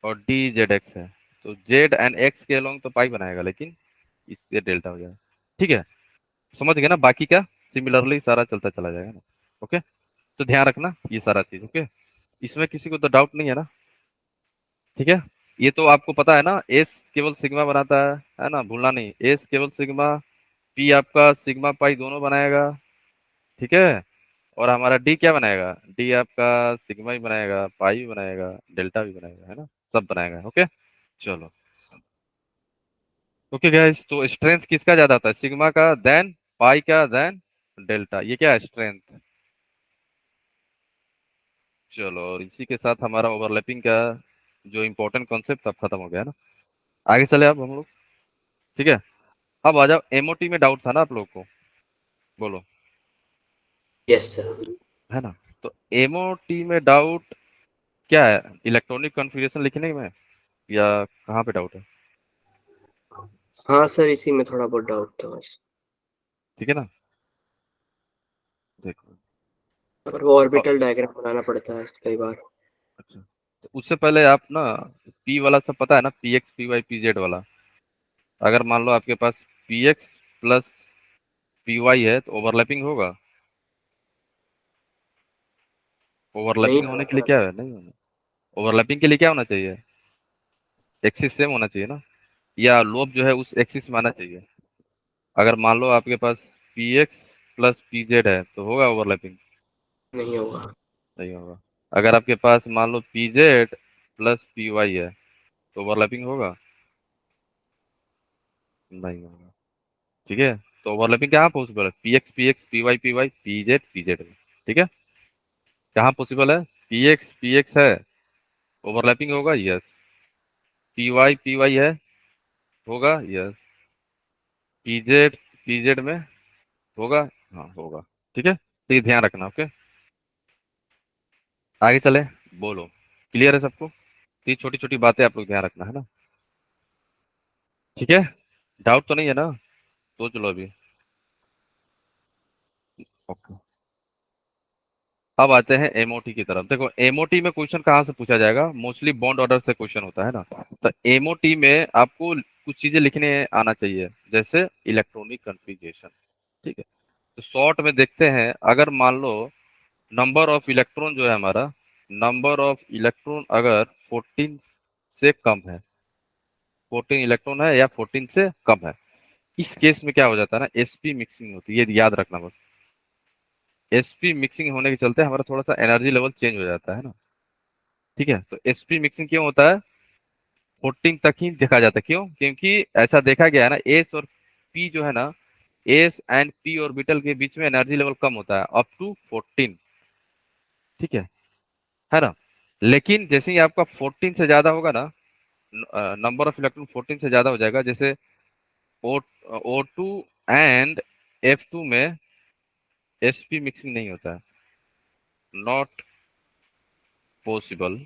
और डी जेड एक्स है, तो जेड एंड एक्स के अलोंग तो पाई बनाएगा, लेकिन इससे डेल्टा हो जाएगा। ठीक है, समझ गए ना? बाकी का सिमिलरली सारा चलता चला जाएगा ना। ओके, तो ध्यान रखना ये सारा चीज। ओके, इसमें किसी को तो डाउट नहीं है ना? ठीक है, ये तो आपको पता है ना, एस केवल सिग्मा बनाता है ना, भूलना नहीं, एस केवल सिग्मा, पी आपका सिग्मा पाई दोनों बनाएगा। ठीक है, और हमारा डी क्या बनाएगा? डी आपका सिग्मा भी बनाएगा, पाई भी बनाएगा, डेल्टा भी बनाएगा, है ना, सब बनाएगा। ओके, चलो। ओके गाइस, तो स्ट्रेंथ किसका ज्यादा होता है? सिग्मा का, देन पाई का, देन डेल्टा। ये क्या है? स्ट्रेंथ। चलो, और इसी के साथ हमारा ओवरलैपिंग का जो इम्पोर्टेंट कॉन्सेप्ट अब खत्म हो गया ना। आगे चले अब हम लोग। ठीक है, अब आ जाओ, एमओटी में डाउट था ना आप लोग को, बोलो। Yes sir. है ना, तो एमओटी में डाउट क्या है? इलेक्ट्रॉनिक कॉन्फ़िगरेशन लिखने में, या कहाँ पे डाउट है? हाँ सर, इसी में थोड़ा बहुत डाउट था बस। ठीक है ना, देखो। और वो अ, ऑर्बिटल डायग्राम बनाना पड़ता है कई बार। अच्छा, तो उससे पहले आप ना, पी वाला सब पता है ना, P X P Y P Z वाला, अगर मान लो आपके पास P X plus P Y है, तो ओवरलैपिंग होगा? नहीं ओवरलैपिंग होने के लिए होगा। क्या है? नहीं होना। ओवरलैपिंग के लिए क्या होना चाहिए? एक्सिस सेम होना चाहिए ना, या लोब जो है उस एक्सिस में आना चाहिए। अगर मान लो आपके पास P X plus P Z है तो होगा ओवरलैपिंग? नहीं होगा। नहीं होगा। अगर आपके पास मान लो P Z plus P Y है तो ओवरलैपिंग होगा? नहीं होगा। ठीक है, तो ओवरलैपिंग कहाँ पॉसिबल है? P X P Y P Z में। ठीक है, कहाँ पॉसिबल है? पी एक्स है, ओवरलैपिंग होगा, यस। पी वाई है, होगा, यस। पी जेड में होगा, हाँ होगा। ठीक है, तो ये ध्यान रखना। ओके, आगे चले, बोलो। क्लियर है सबको? तो ये छोटी छोटी बातें आप लोग ध्यान रखना है ना। ठीक है, डाउट तो नहीं है ना? सोच लो अभी। ओके, अब आते हैं एमओटी की तरफ। देखो एमओटी में क्वेश्चन कहाँ से पूछा जाएगा? मोस्टली बॉन्ड ऑर्डर से क्वेश्चन होता है ना। तो एमओटी में आपको कुछ चीजें लिखने आना चाहिए, जैसे इलेक्ट्रॉनिक कन्फिग्रेशन। ठीक है, तो शॉर्ट में देखते हैं, अगर मान लो नंबर ऑफ इलेक्ट्रॉन जो है हमारा, नंबर ऑफ इलेक्ट्रॉन अगर 14 से कम है, 14 इलेक्ट्रॉन है या 14 से कम है, इस केस में क्या हो जाता है ना, एसपी मिक्सिंग होती है। ये याद रखना बस। एसपी मिक्सिंग होने के चलते हमारा थोड़ा सा एनर्जी लेवल चेंज हो जाता है ना। ठीक है, तो एसपी मिक्सिंग क्यों होता है? 14 तक ही देखा जाता है। क्यों? क्योंकि ऐसा देखा गया है ना, एस और पी जो है ना, एस एंड पी ऑर्बिटल के बीच में एनर्जी लेवल कम होता है अप टू 14। ठीक है ना। लेकिन जैसे ही आपका 14 से ज्यादा होगा ना, नंबर ऑफ इलेक्ट्रॉन 14 से ज्यादा हो जाएगा, जैसे O O two and F two में एसपी मिक्सिंग नहीं होता है, नॉट पॉसिबल।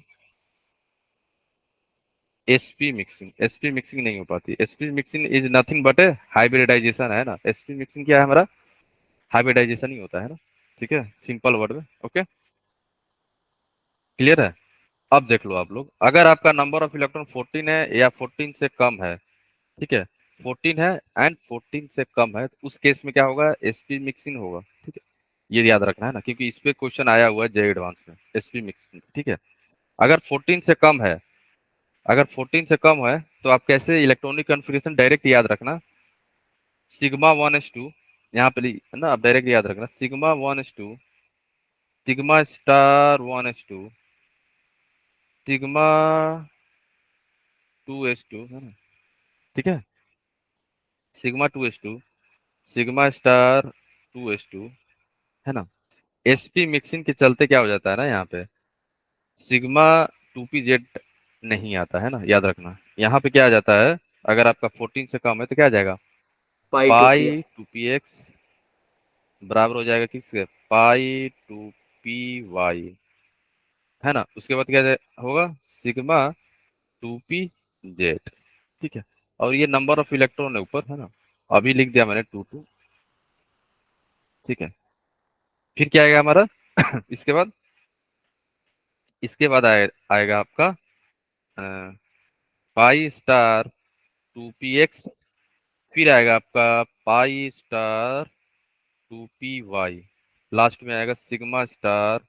एसपी मिक्सिंग नहीं हो पाती। S P mixing is nothing but a hybridization, है ना। एसपी मिक्सिंग क्या है हमारा? हाइब्रिडाइजेशन ही होता है ना। ठीक है, सिंपल वर्ड में। ओके, क्लियर है? अब देख लो आप लोग, अगर आपका नंबर ऑफ इलेक्ट्रॉन 14 है या 14 से कम है, ठीक है, 14 है एंड 14 से कम है, तो उस केस में क्या होगा? एसपी मिक्सिंग होगा। ठीक है, ये याद रखना है ना, क्योंकि इस पे क्वेश्चन आया हुआ है जे एडवांस में, एसपी मिक्सिंग। ठीक है, अगर 14 से कम है, अगर 14 से कम है तो आप कैसे इलेक्ट्रॉनिक कन्फिग्रेशन डायरेक्ट याद रखना, सिग्मा 1s2, यहाँ पे ना आप डायरेक्ट याद रखना, sigma 1s2, sigma star 1s2, sigma 2s2, है ना। ठीक है, sigma 2s2, sigma star 2s2, है ना। एसपी मिक्सिंग के चलते क्या हो जाता है ना, यहाँ पे सिग्मा 2pz नहीं आता है ना, याद रखना। यहाँ पे क्या आ जाता है, अगर आपका 14 से कम है तो क्या आ जाएगा? पाई टू पी। पाई 2px बराबर हो जाएगा किसके? पाई 2py, है ना। उसके बाद क्या होगा? Sigma 2pz। ठीक है, और ये नंबर ऑफ इलेक्ट्रॉन है ऊपर, है ना। अभी लिख दिया मैंने 2 2। ठीक है, फिर क्या आएगा हमारा? इसके बाद, आएगा आपका पाई स्टार 2px, फिर आएगा आपका पाई स्टार 2py, लास्ट में आएगा सिग्मा स्टार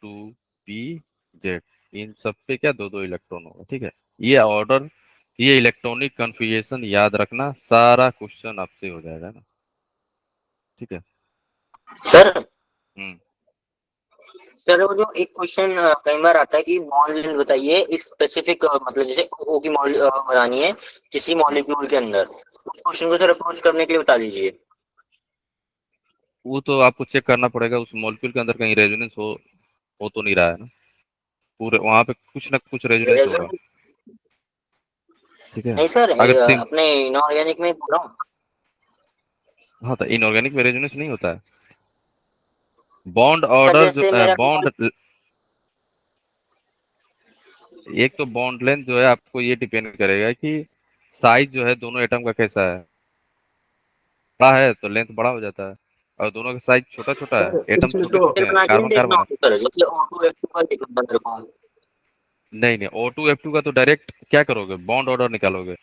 2pz। इन सब पे क्या दो दो इलेक्ट्रॉन होगा। ठीक है, ये ऑर्डर, ये इलेक्ट्रॉनिक कन्फिग्रेशन याद रखना, सारा क्वेश्चन आपसे हो जाएगा ना। ठीक है। सर हम्म। सर वो जो एक क्वेश्चन कई बार आता है कि बॉन्ड लेंथ बताइए स्पेसिफिक, मतलब जैसे ओ की बनानी है किसी मॉलिक्यूल के अंदर, उस क्वेश्चन को सर अप्रोच करने के लिए बता दीजिए। वो तो आपको चेक करना पड़ेगा उस मॉलिक्यूल के अंदर कहीं रेजोनेंस हो तो नहीं रहा है ना, पूरे वहां पे कुछ ना कुछ रेजोनेंस होगा। ठीक है, नहीं सर, अगर सिम अपने इनऑर्गेनिक में बोल रहा हूँ। हाँ, तो इनऑर्गेनिक में रेजोनेंस नहीं होता है। बॉन्ड सर ऑर्डर जो जैसे मेरा बॉन्ड, एक तो बॉन्ड लेंथ जो है आपको ये डिपेंड करेगा कि साइज जो है दोनों एटम का कैसा है। बड़ा है तो लेंथ बड़ा हो जाता है, और दोनों का साइज छोटा छोटा है, सर एटम इसमें छोटे तो छोटे हैं, बना के नहीं कार्बन देखना कार्बन है। होता सर, जैसे O2F2 का देखना मेरे को। नहीं नहीं, O2F2 का तो डायरेक्ट क्या करोगे? बॉन्ड ऑर्डर निकालोगे।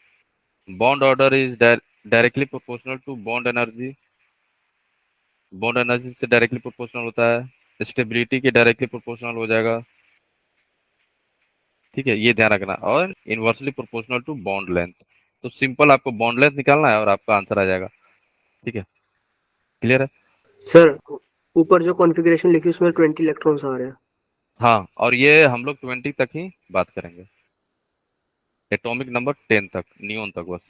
Bond order is directly proportional to bond energy. Bond energy से डायरेक्टली प्रोपोर्शनल होता है, स्टेबिलिटी के डायरेक्टली प्रोपोर्शनल हो जाएगा। ठीक है, ये ध्यान रखना। और inversely proportional to bond length. तो सिंपल आपको बॉन्ड लेंथ निकालना है और आपका आंसर आ जाएगा। ठीक है, क्लियर है? सर ऊपर जो कॉन्फ़िगरेशन लिखी उसमें 20 इलेक्ट्रॉन्स आ रहे हैं। हाँ, और ये हम लोग 20 तक ही बात करेंगे, एटॉमिक नंबर 10 तक, नियोन तक बस।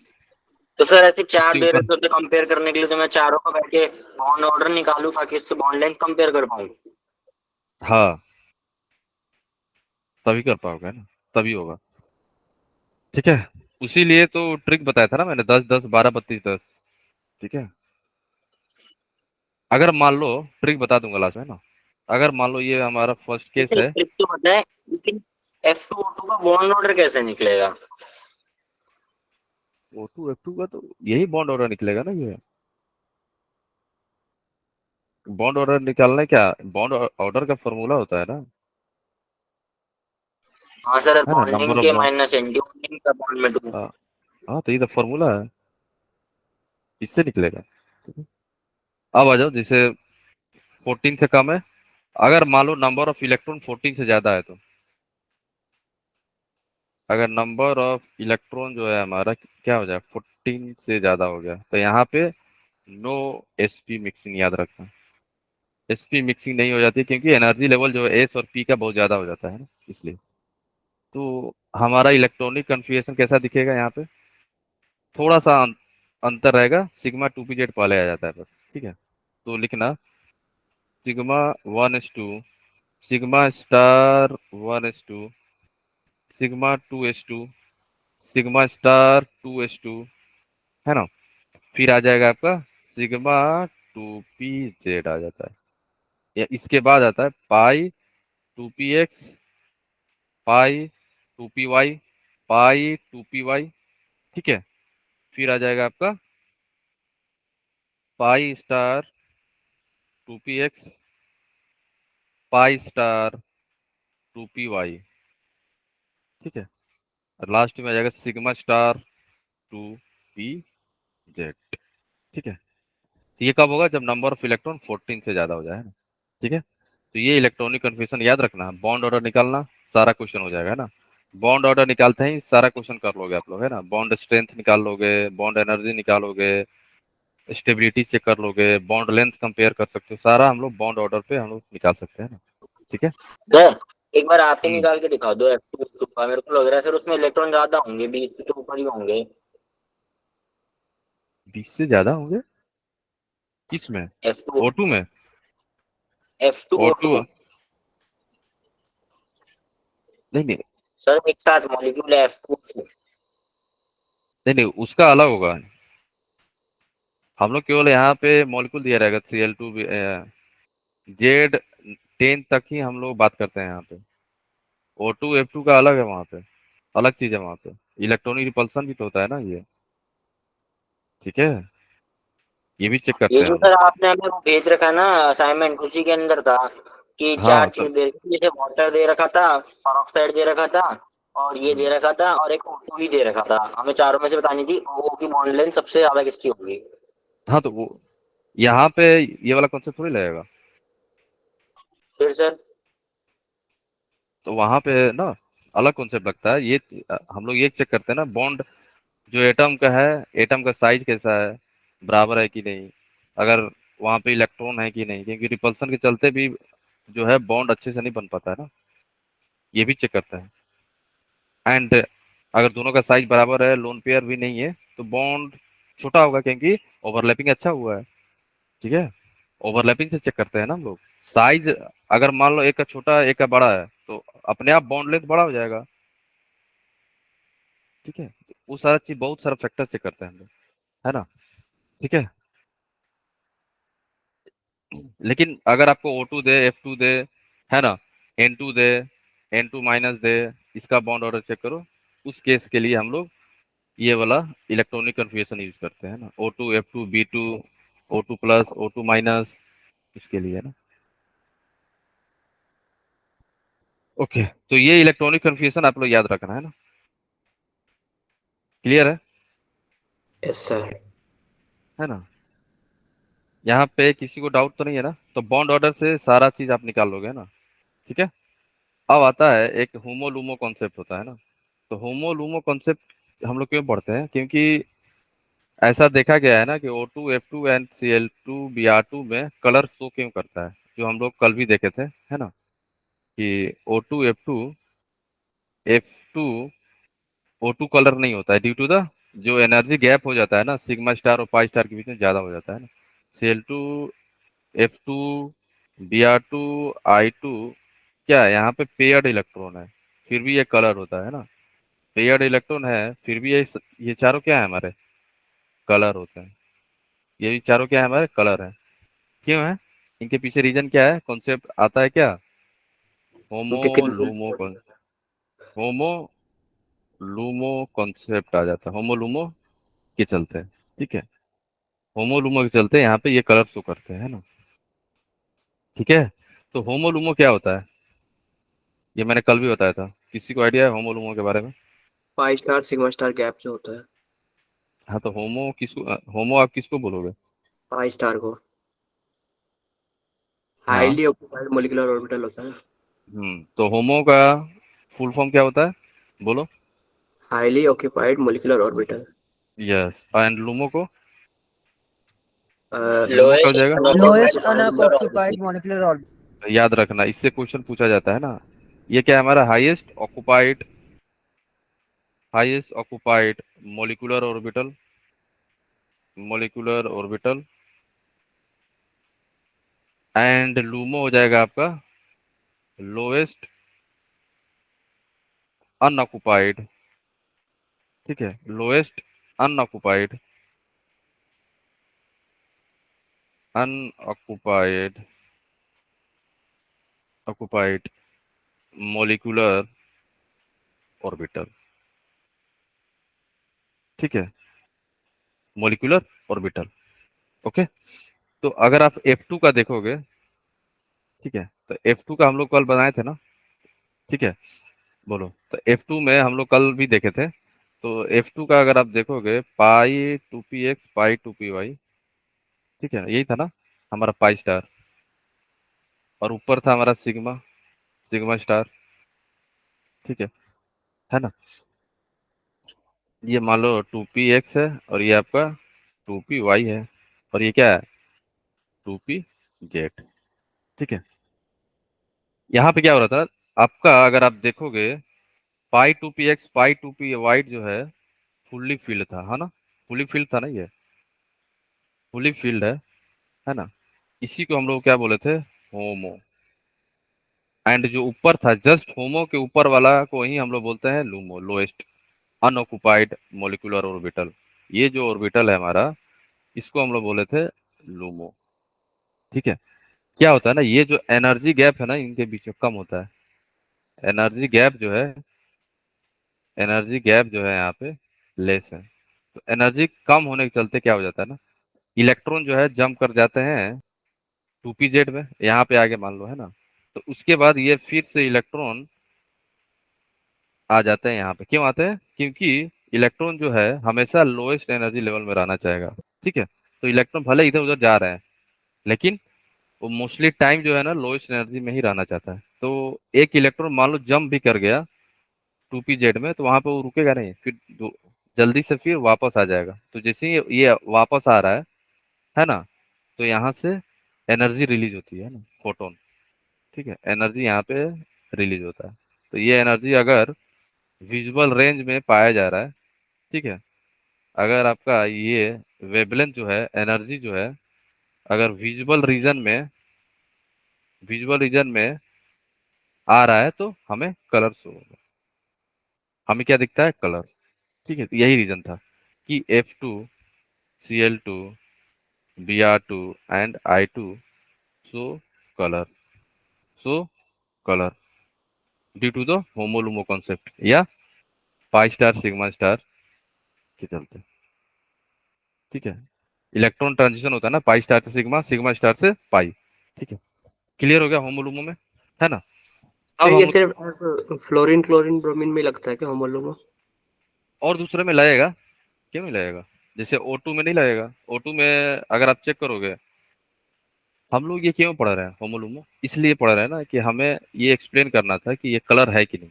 तो सर ऐसे चार इससे दे ऊपर रहे थे तो कंपेयर करने के लिए तो मैं चारों को बैठ के बॉन्ड ऑर्डर निकालूं ताकि इससे बॉन्ड लेंथ कंपेयर कर पाऊं। हाँ, तभी कर पाओगे ना, तभी होगा। ठीक है, उसी लिए तो ट्रिक बताया था ना मैंने, 10 10 12 32 10। ठीक है, अगर मान लो, ट्रिक बता दूंगा लास्ट में ना, अगर मान लो ये हमारा फर्स्ट केस जैसे है। ट्रिक तो पता है, लेकिन F2O2 का बॉन्ड ऑर्डर कैसे निकलेगा? O2 F2 का तो यही बॉन्ड ऑर्डर निकलेगा ना। ये बॉन्ड ऑर्डर निकालना है क्या, बॉन्ड ऑर्डर का फॉर्मूला होता है ना, हाँ सर, है ना, बॉन्डिंग नंबर ऑफ के बॉन्ड। माइनस एंटी बॉन्डिंग का बॉन्ड में 2। हाँ, हाँ, तो ये तो फॉर्मूला है, इससे निकलेगा। ठीक है? अब आ जाओ, जैसे 14 से कम है, अगर मान लो नंबर ऑफ इलेक्ट्रॉन 14 से ज्यादा है, तो अगर नंबर ऑफ इलेक्ट्रॉन जो है हमारा क्या हो जाए, 14 से ज्यादा हो गया, तो यहाँ पे नो sp मिक्सिंग, याद रखना। sp मिक्सिंग नहीं हो जाती क्योंकि एनर्जी लेवल जो है एस और पी का बहुत ज्यादा हो जाता है ना, इसलिए। तो हमारा इलेक्ट्रॉनिक कन्फिग्रेशन कैसा दिखेगा यहाँ पे, थोड़ा सा अंतर रहेगा, सिग्मा 2p z पहले आ जाता है बस। ठीक है, तो लिखना sigma 1s2, sigma star 1s2, sigma 2s2, sigma star 2s2, है ना। फिर आ जाएगा आपका सिग्मा 2p z आ जाता है, या इसके बाद आता है पाई 2px, पाई 2py, पाई 2py। ठीक है, फिर आ जाएगा आपका pi star 2px, pi star 2py। ठीक है, और लास्ट में आ जाएगा सिग्मा स्टार 2pz। ठीक है, तो ये कब होगा, जब नंबर ऑफ इलेक्ट्रॉन 14 से ज्यादा हो जाए, है ना। ठीक है, तो ये इलेक्ट्रॉनिक कन्फिग्रेशन याद रखना, बॉन्ड ऑर्डर निकालना, सारा क्वेश्चन हो जाएगा, है ना। बॉन्ड ऑर्डर निकालते ही सारा क्वेश्चन कर लोगे आप लोग, है ना। बॉन्ड स्ट्रेंथ निकाल लोगे, बॉन्ड एनर्जी निकालोगे, स्टेबिलिटी चेक कर लोगे, बॉन्ड लेंथ कंपेयर कर सकते हो, सारा हम लोग बॉन्ड ऑर्डर पे हम लोग निकाल सकते हैं ना। ठीक है। सर एक बार आप ही हम्म निकाल के दिखा दो F2O2 का, मेरे को लग रहा है सर उसमें इलेक्ट्रॉन ज्यादा होंगे, 20 से तो ऊपर ही होंगे। 20 से ज्यादा होंगे किसमें, F2 O2 में? F2O2 O2 नहीं नहीं, सर एक साथ मॉलिक्यूल है F2O2। नहीं नहीं, उसका अलग होगा। हम लोग केवल यहाँ पे मॉलिक्यूल दिया रहेगा Cl2 Z10 तक ही हम लोग बात करते हैं यहाँ पे। O2 F2 का अलग है, वहाँ पे अलग चीज है, वहाँ पे इलेक्ट्रॉनिक रिपल्सन भी तो होता है ना ये। ठीक है, ये भी चेक ये करते हैं जो हम सर लोग। आपने हमें वो भेज रखा है ना असाइनमेंट, उसी के अंदर था कि हाँ चार तो चीज दे रखी, जैसे वाटर दे रखा था, ऑक्साइड दे रखा था, और ये दे हम्म, रखा था, और एक O2 ही दे रखा था। हमें चारों में से बतानी थी O की बॉन्ड लेंथ सबसे ज्यादा किसकी होगी। हाँ तो वो यहाँ पे ये वाला कॉन्सेप्ट थोड़ी लगेगा, फिर सर तो वहाँ पे ना अलग कॉन्सेप्ट लगता है। ये हम लोग ये चेक करते हैं ना, बॉन्ड जो एटम का है, एटम का साइज कैसा है, बराबर है कि नहीं, अगर वहाँ पे इलेक्ट्रॉन है कि नहीं, क्योंकि रिपल्सन के चलते भी जो है बॉन्ड अच्छे से नहीं बन पाता है ना, ये भी चेक करते हैं। एंड अगर दोनों का साइज बराबर है, लोन पेयर भी नहीं है, तो बॉन्ड छोटा होगा क्योंकि ओवरलैपिंग अच्छा हुआ है। ठीक है, ओवरलैपिंग से चेक करते हैं ना हम लोग। साइज अगर मान लो एक का छोटा एक का बड़ा है, तो अपने आप बॉन्ड लेंथ बड़ा हो जाएगा। ठीक है, तो वो सारा चीज, बहुत सारा फैक्टर चेक करते हैं हम लोग, है ना। ठीक है, लेकिन अगर आपको O2 दे, F2 दे, है ना, N2 दे, N2 माइनस दे, इसका बॉन्ड ऑर्डर चेक करो, उस केस के लिए हम लोग ये वाला इलेक्ट्रॉनिक कन्फिग्रेशन यूज करते हैं ना, O2 F2 B2, O2 plus O2 minus, इसके लिए, है ना। ओके, तो ये इलेक्ट्रॉनिक कन्फिग्रेशन आप लोग याद रखना, है ना। Clear yes sir. है ना। यहाँ पे किसी को डाउट तो नहीं है ना, तो बॉन्ड ऑर्डर से सारा चीज आप निकाल लोगे, है ना। ठीक है, अब आता है एक होमोलूमो कॉन्सेप्ट होता है ना। तो होमोलूमो कॉन्सेप्ट हम लोग क्यों पढ़ते हैं, क्योंकि ऐसा देखा गया है ना कि O2 F2 and Cl2 Br2 में कलर शो क्यों करता है, जो हम लोग कल भी देखे थे, है ना, कि O2 F2 O2 कलर नहीं होता है ड्यू टू द जो एनर्जी गैप हो जाता है ना सिग्मा स्टार और पाई स्टार के बीच में ज्यादा हो जाता है ना। Cl2 F2 Br2 I2 क्या है, यहाँ पे पेयर्ड इलेक्ट्रॉन है, फिर भी ये कलर होता है ना। पेयर्ड इलेक्ट्रॉन है फिर भी ये चारों क्या है हमारे, कलर होते हैं। ये भी चारों क्या है हमारे, कलर है। क्यों है, इनके पीछे रीजन क्या है, कॉन्सेप्ट आता है क्या, उनके कितने होमोलूमो होमोलूमो कॉन्सेप्ट आ जाता है, होमोलूमो के चलते, ठीक है। होमोलूमो के चलते यहाँ पे ये कलर शो करते हैं, है ना, ठीक है। तो होमोलूमो क्या होता है, ये मैंने कल भी बताया था, किसी को आइडिया है होमोलूमो के बारे में। Pi star sigma star gap जो होता है, हाँ तो होमो आप किसको बोलोगे। पाई स्टार को हाँ। हाईली ऑक्यूपाइड मोलिकुलर ऑर्बिटल होता है। तो होमो का फुल फॉर्म क्या होता है, बोलो। Highly occupied molecular orbital. Yes, and LUMO को, लूमो क्या हो लोएस्ट जाएगा। Lowest unoccupied molecular orbital. Unoccupied molecular orbital. याद रखना, इससे क्वेश्चन पूछा जाता है ना। ये क्या है हमारा, highest occupied molecular orbital and LUMO हो जाएगा आपका लोएस्ट अनऑक्युपाइड, ठीक है, lowest unoccupied unoccupied occupied molecular orbital, ठीक है, मोलिकुलर ऑर्बिटल। ओके। तो अगर आप F2 का देखोगे, ठीक है, तो F2 का हम लोग कल बनाए थे ना, ठीक है, बोलो। तो F2 में हम लोग कल भी देखे थे। तो F2 का अगर आप देखोगे पाई 2px पाई 2py, ठीक है, यही था ना हमारा पाई स्टार, और ऊपर था हमारा सिग्मा सिग्मा स्टार, ठीक है ना। ये मान लो 2px है और ये आपका 2py है, और ये क्या है 2p जेड, ठीक है। यहाँ पे क्या हो रहा था आपका, अगर आप देखोगे पाई 2px पाई 2py जो है फुल्ली फील्ड था, है ना, फुल्ली फील्ड था ना, ये फुल्ली फील्ड है ना। इसी को हम लोग क्या बोले थे, होमो। एंड जो ऊपर था जस्ट होमो के ऊपर वाला को ही हम लोग बोलते हैं LUMO, lowest unoccupied molecular orbital. ये जो ऑर्बिटल है हमारा, इसको हम लोग बोले थे लूमो, ठीक है। क्या होता है ना, ये जो एनर्जी गैप है ना इनके बीच में कम होता है, एनर्जी गैप जो है एनर्जी गैप जो है यहाँ पे लेस है। तो एनर्जी कम होने के चलते क्या हो जाता है ना, इलेक्ट्रॉन जो है जंप कर जाते हैं 2p जेड में, यहाँ पे आगे मान लो, है ना। तो उसके बाद ये फिर से इलेक्ट्रॉन आ जाते हैं यहाँ पे, क्यों आते हैं, क्योंकि इलेक्ट्रॉन जो है हमेशा लोएस्ट एनर्जी लेवल में रहना चाहेगा, ठीक है। तो इलेक्ट्रॉन भले इधर उधर जा रहे हैं, लेकिन वो मोस्टली टाइम जो है ना लोएस्ट एनर्जी में ही रहना चाहता है। तो एक इलेक्ट्रॉन मान लो जंप भी कर गया 2p जेड में, तो वहां पे वो रुकेगा नहीं, फिर जल्दी से फिर वापस आ जाएगा। तो जैसे ही ये वापस आ रहा है ना, तो यहाँ से एनर्जी रिलीज होती है ना, फोटोन, ठीक है, एनर्जी यहाँ पे रिलीज होता है। तो ये एनर्जी अगर विजुअल रेंज में पाया जा रहा है, ठीक है, अगर आपका ये वेवलेंथ जो है एनर्जी जो है अगर विजुअल रीजन में आ रहा है, तो हमें कलर शो होगा, हमें क्या दिखता है, कलर, ठीक है। तो यही रीजन था कि F2 Cl2 Br2 and I2 show colour show colour due to the HOMO LUMO concept या पाई स्टार सिग्मा स्टार के चलते, ठीक है। इलेक्ट्रॉन ट्रांजिशन होता है ना पाई स्टार से सिग्मा, सिग्मा स्टार से पाई, ठीक है। क्लियर हो गया होमोलूमो में, है ना। फिर अब ये हम सिर्फ फ्लोरीन क्लोरीन ब्रोमीन में लगता है क्या होमोलूमो? और दूसरे में लगेगा, क्यों नहीं लगेगा, जैसे O2 में नहीं लगेगा। O2 में अगर आप चेक करोगे हम लोग ये क्यों पढ़ रहे हैं होमो लूमो? इसलिए पढ़ रहे हैं ना कि हमें ये एक्सप्लेन करना था कि ये कलर है कि नहीं।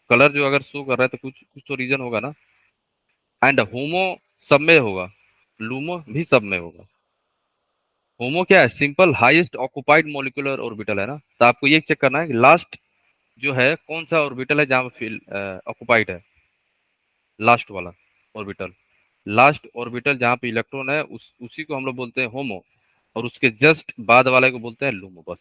कलर जो अगर शो कर रहा है तो कुछ कुछ तो रीजन होगा ना। एंड होमो सब में होगा, लूमो भी सब में होगा। होमो क्या है? Simple highest occupied molecular orbital है ना। तो आपको ये चेक करना है कि लास्ट जो है कौन सा ऑर्बिटल है जहाँ पे ऑक्युपाइड है, लास्ट वाला ऑर्बिटल। लास्ट ऑर्बिटल जहाँ पे इलेक्ट्रॉन है उसी को हम लोग बोलते हैं होमो, और उसके जस्ट बाद वाले को बोलते हैं लूमो। बस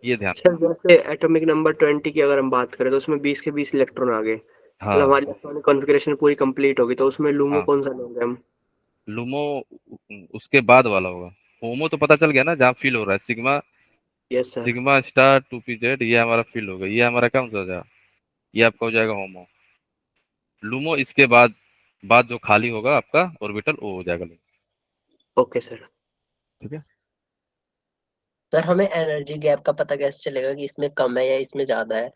ये ध्यान। सर जैसे एटॉमिक नंबर 20 की अगर हम बात करें तो उसमें 20 के 20 इलेक्ट्रॉन आ गए, मतलब हाँ हमारी इलेक्ट्रॉनिक कॉन्फ़िगरेशन पूरी कंप्लीट होगी, तो उसमें लूमो हाँ, कौन सा लेंगे हम? लूमो उसके बाद वाला होगा। होमो तो पता चल गया ना जहाँ फील हो रहा है, sigma, yes sir. Sigma star 2 p z, ये हमारा फील होगा, ये हमारा कौन सा हो जाएगा? ये आपका हो जाएगा होमो। लूमो इसके बाद जो खाली होगा आपका ऑर्बिटल वो हो जाएगा लूमो। Okay sir. ठीक है। सर हमें एनर्जी गैप का पता कैसे चलेगा कि इसमें कम है या इसमें ज्यादा है?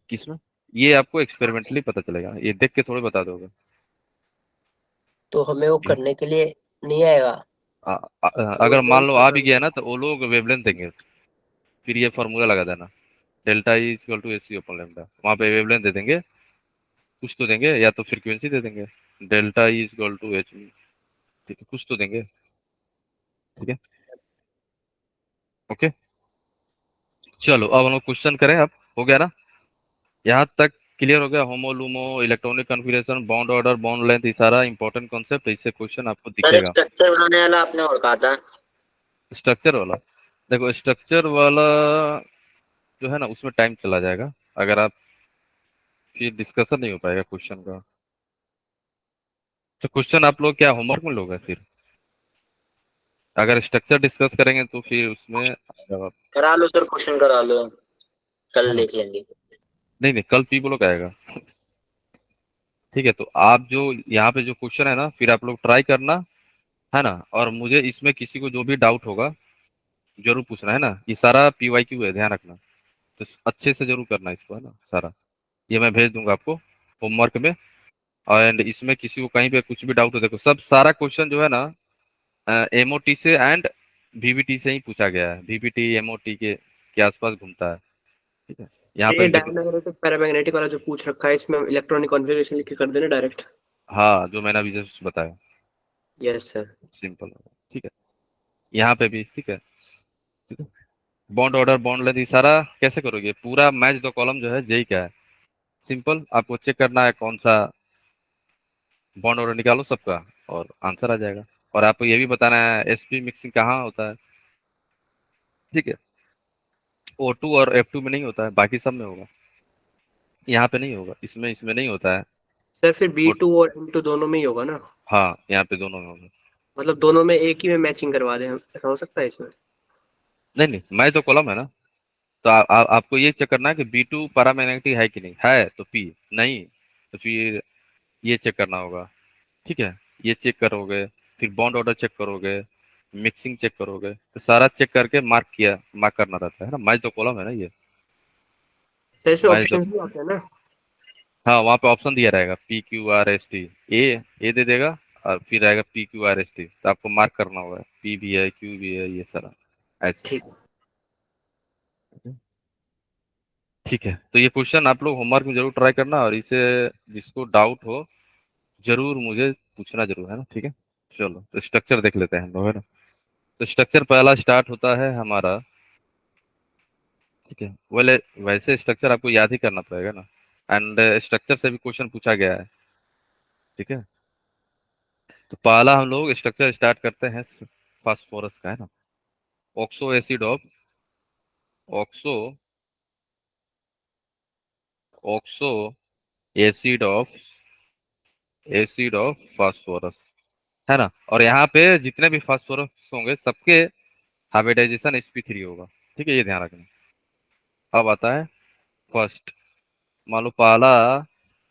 किसमें? ये आपको एक्सपेरिमेंटली पता चलेगा, ये देख के थोड़ी बता दोगे। तो हमें वो करने के लिए नहीं आएगा? अगर मान लो आ भी गया ना तो वो लोग वेवलेंथ देंगे, फिर ये फॉर्मूला लगा देना, delta E equal to A C upon lambda, वहाँ पे वेवलेंथ दे देंगे, कुछ तो देंगे, या तो फ्रीक्वेंसी दे देंगे, delta E equal to H, ठीक है, कुछ तो देंगे। ठीक है, ओके। चलो अब हम लोग क्वेश्चन करें। अब हो गया ना यहाँ तक? क्लियर हो गया? HOMO LUMO, electronic configuration, bond order, bond length, ये सारा इंपॉर्टेंट कॉन्सेप्ट, इससे क्वेश्चन आपको सर एक दिखेगा। स्ट्रक्चर बनाने वाला आपने और कहा था। स्ट्रक्चर वाला, देखो स्ट्रक्चर वाला जो है ना उसमें टाइम चला जाएगा, अगर आप, फिर डिस्कशन नहीं हो पाएगा क्वेश्चन का। तो क्वेश्चन आप लोग क्या होमवर्क में लोगे फिर? अगर स्ट्रक्चर डिस्कस करेंगे तो फिर उसमें जवाब, करा लो सर, क्वेश्चन करा लो, है कल ना? देख लेंगे। नहीं नहीं, कल पी ब्लॉक आएगा। ठीक है, तो आप जो यहाँ पे जो क्वेश्चन है ना, फिर आप लोग ट्राई करना, है ना? और मुझे इसमें किसी को जो भी डाउट होगा जरूर पूछना, है ना? ये सारा PYQ है, ध्यान रखना। तो अच्छे से जरूर करना इसको, है ना? सारा ये मैं भेज दूंगा आपको होमवर्क में। एंड इसमें किसी को कहीं पे कुछ भी डाउट हो, देखो सब सारा क्वेश्चन जो है ना MOT से एंड VBT से ही पूछा गया है, VBT MOT के आसपास घूमता है। ठीक है, यहाँ ये पे देखो। डायमैग्नेटिक पैरामैग्नेटिक वाला जो पूछ रखा है, इसमें इलेक्ट्रॉनिक कॉन्फ़िगरेशन लिख के कर देना डायरेक्ट। हाँ, जो मैंने अभी जस्ट बताया, यस सर। सिंपल। ठीक है, यहाँ पे भी ठीक है। ठीक है, बॉन्ड ऑर्डर, बॉन्ड लेंथ, ये सारा कैसे करोगे? पूरा मैच द कॉलम जो है जेई का है, सिंपल। आपको चेक करना है कौन सा बॉन्ड ऑर्डर, निकालो सबका और आंसर आ जाएगा। और आपको ये भी बताना है SP मिक्सिंग कहाँ होता है। ठीक है, O2 और F2 में नहीं होता है, बाकी सब में होगा, यहाँ पे नहीं होगा, इसमें नहीं होता है। सर फिर O- B2 और M2 दोनों में ही होगा ना? हाँ, यहाँ पे दोनों में होगा। मतलब दोनों में एक ही में मैचिंग करवा दें हम, ऐसा हो सकता है इसमें? नहीं नहीं, मैच द कॉलम है ना। तो आपको ये चेक करना है कि B2 पैरामैग्नेटिक है कि नहीं है, तो P, नहीं तो फिर ये चेक करना होगा। ठीक है, ये चेक करोगे, फिर बॉन्ड ऑर्डर चेक करोगे, मिक्सिंग चेक करोगे, तो सारा चेक करके मार्क करना रहता है ना, मैच द कॉलम है ना ये। सर इसमें मैच द, ऑप्शंस भी आते हैं ना? हाँ, वहाँ पे ऑप्शन दिया रहेगा PQRST, ए दे देगा, और फिर रहेगा PQRST, तो आपको मार्क करना होगा, P भी है, Q भी है, ये सारा ऐसे। ठीक। ठीक है, तो ये क्वेश्चन आप लोग होमवर्क में जरूर ट्राई करना, और इसे जिसको डाउट हो जरूर मुझे पूछना जरूर, है ना? ठीक है, चलो तो स्ट्रक्चर देख लेते हैं हम लोग, है ना? तो स्ट्रक्चर पहला स्टार्ट होता है हमारा, ठीक है, बोले वैसे स्ट्रक्चर आपको याद ही करना पड़ेगा ना, एंड स्ट्रक्चर से भी क्वेश्चन पूछा गया है। ठीक है, तो पहला हम लोग स्ट्रक्चर स्टार्ट करते हैं फास्फोरस का, है ना? Oxo acid of, oxo oxo acid of phosphorus, है ना? और यहाँ पे जितने भी फास्फोरस होंगे सबके हाइब्रिडाइजेशन sp3 होगा। ठीक है, ये ध्यान रखना। अब आता है फर्स्ट, मान लो पहला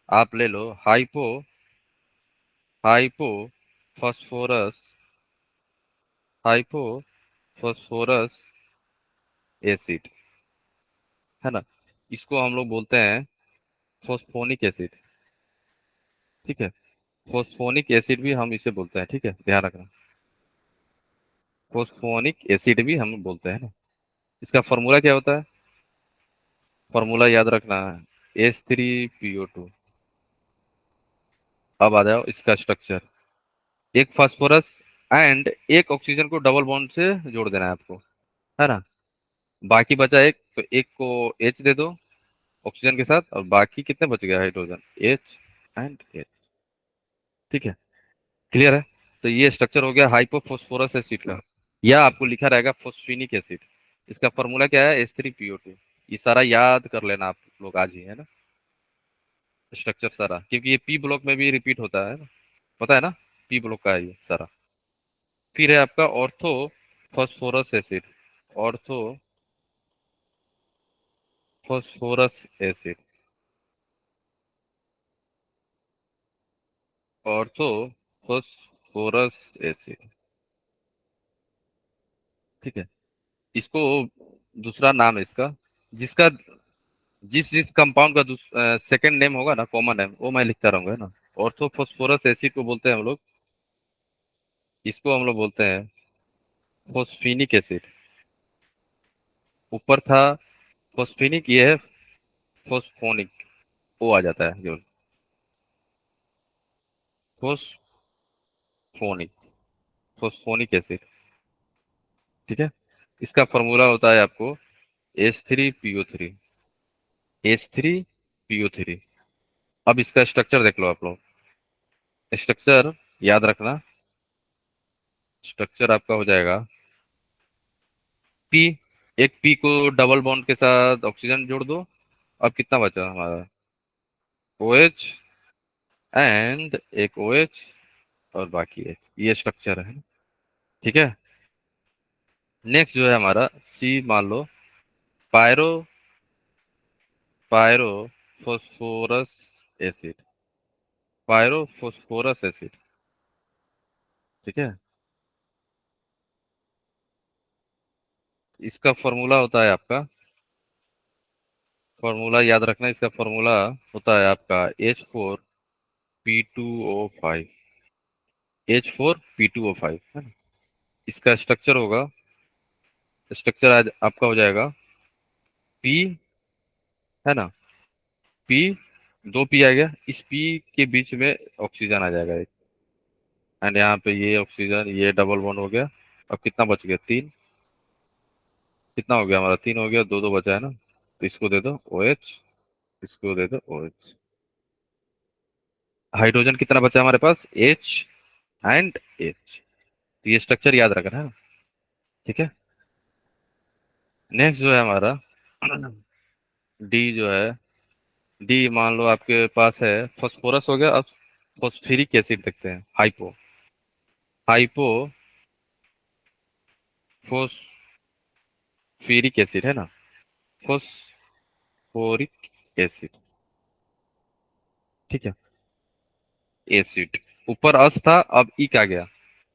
आप ले लो हाइपो फास्फोरस हाइपोफॉस्फोरस एसिड, है ना? इसको हम लोग बोलते हैं फोस्फोनिक एसिड। ठीक है, फोस्फोनिक एसिड भी हम इसे बोलते हैं। ठीक है, ध्यान रखना। फोस्फोनिक एसिड भी हम बोलते हैं ना। इसका फॉर्मूला क्या होता है? फॉर्मूला याद रखना है H3PO2। अब आ जाओ इसका स्ट्रक्चर। एक फास्फोरस एंड एक ऑक्सीजन को डबल बॉन्ड से जोड़ देना है आपको, है ना। बाकी बचा एक, तो एक को H दे दो ऑक्सीजन के साथ, और बाकी कितने बच गया हाइड्रोजन, H एंड H। ठीक है, क्लियर है। तो ये स्ट्रक्चर हो गया हाइपोफॉस्फोरस एसिड का, या आपको लिखा रहेगा फोस्फेनिक एसिड। इसका फॉर्मूला क्या है? H3PO2। ये सारा याद कर लेना आप लोग आज ही, है ना, स्ट्रक्चर सारा, क्योंकि ये पी ब्लॉक में भी रिपीट होता है ना, पता है ना, पी ब्लॉक का है ये सारा। फिर है आपका ortho phosphorous acid. Ortho phosphorous acid. Ortho phosphorous acid. ठीक है, इसको दूसरा नाम है इसका, जिसका जिस जिस कंपाउंड का सेकंड नेम होगा ना, कॉमन नेम, वो मैं लिखता रहूंगा, है ना। ऑर्थो फॉस्फोरस एसिड को बोलते हैं हम लोग, इसको हम लोग बोलते हैं फोस्फेनिक एसिड। ऊपर था फोस्फेनिक, ये है फोस्फोनिक, वो आ जाता है जो फोस्फोनिक, फोस्फोनिक एसिड। ठीक है, इसका फॉर्मूला होता है आपको H3PO3। H3PO3। अब इसका स्ट्रक्चर देख लो आप लोग, स्ट्रक्चर याद रखना। स्ट्रक्चर आपका हो जाएगा पी, एक पी को डबल बॉन्ड के साथ ऑक्सीजन जोड़ दो। अब कितना बचा हमारा, OH एंड एक OH और बाकी H। ये स्ट्रक्चर है, ठीक है। नेक्स्ट जो है हमारा सी, मान लो pyro pyro phosphorus acid. Pyro phosphorus acid, ठीक है। इसका फॉर्मूला होता है आपका, फॉर्मूला याद रखना, इसका फॉर्मूला होता है आपका H4P2O5। H4P2O5, है ना। इसका स्ट्रक्चर होगा, स्ट्रक्चर आज आपका हो जाएगा P, है ना। P, दो P आ गया, इस P के बीच में ऑक्सीजन आ जाएगा एक, एंड यहाँ पे ये ऑक्सीजन, ये डबल बॉन्ड हो गया। अब कितना बच गया, तीन। कितना हो गया हमारा, तीन हो गया, दो दो बचा है ना, तो इसको दे दो OH, इसको दे दो OH। हाइड्रोजन कितना बचा हमारे पास, H एंड H। तो ये स्ट्रक्चर याद रखना है, ठीक है। नेक्स्ट जो है हमारा डी जो है, डी मान लो आपके पास है, फास्फोरस हो गया। अब फॉस्फेरिक एसिड देखते हैं, हाइपो हाइपो फोस्फेरिक एसिड, है ना, फोस्फोरिक एसिड। ठीक है, एसिड, ऊपर अस था, अब इक आ गया,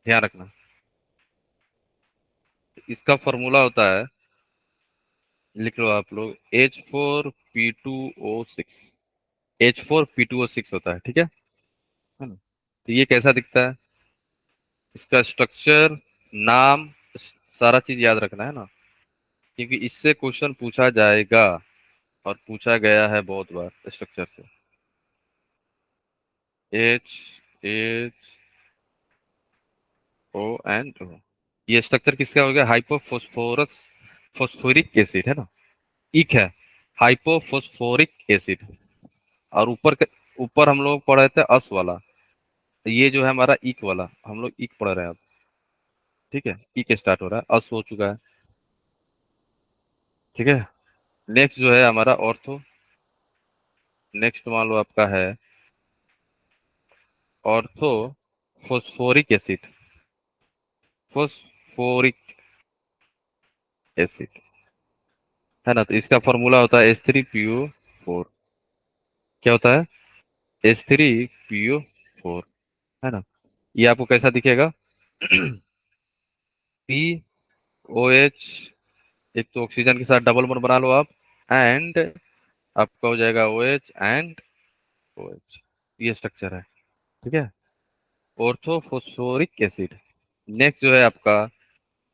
ध्यान रखना। इसका फॉर्मूला होता है, लिख लो आप लोग, H4P2O6। H4P2O6 होता है, ठीक है ना। तो ये कैसा दिखता है, इसका स्ट्रक्चर, नाम, सारा चीज याद रखना है ना, क्योंकि इससे क्वेश्चन पूछा जाएगा, और पूछा गया है बहुत बार स्ट्रक्चर से। H O and O। ये स्ट्रक्चर किसका हो गया, हाइपोफॉस्फोरस फॉस्फोरिक एसिड, है ना, इक है, हाइपोफॉस्फोरिक एसिड। और ऊपर हम लोग पढ़ रहे थे अस वाला, तो ये जो है हमारा इक वाला, हम लोग इक पढ़ रहे हैं अब, ठीक है। इक स्टार्ट हो रहा है, अस हो चुका है, ठीक है। नेक्स्ट जो है हमारा ऑर्थो, नेक्स्ट मान लो आपका है ortho phosphoric acid. Phosphoric acid, है ना। तो इसका फॉर्मूला होता है H3PO4। क्या होता है, H3PO4, है ना। ये आपको कैसा दिखेगा POH, एक तो ऑक्सीजन के साथ डबल बॉन्ड बना लो आप, एंड आपका हो जाएगा OH एंड OH। ये स्ट्रक्चर है, ठीक है, ऑर्थोफॉस्फोरिक एसिड। नेक्स्ट जो है आपका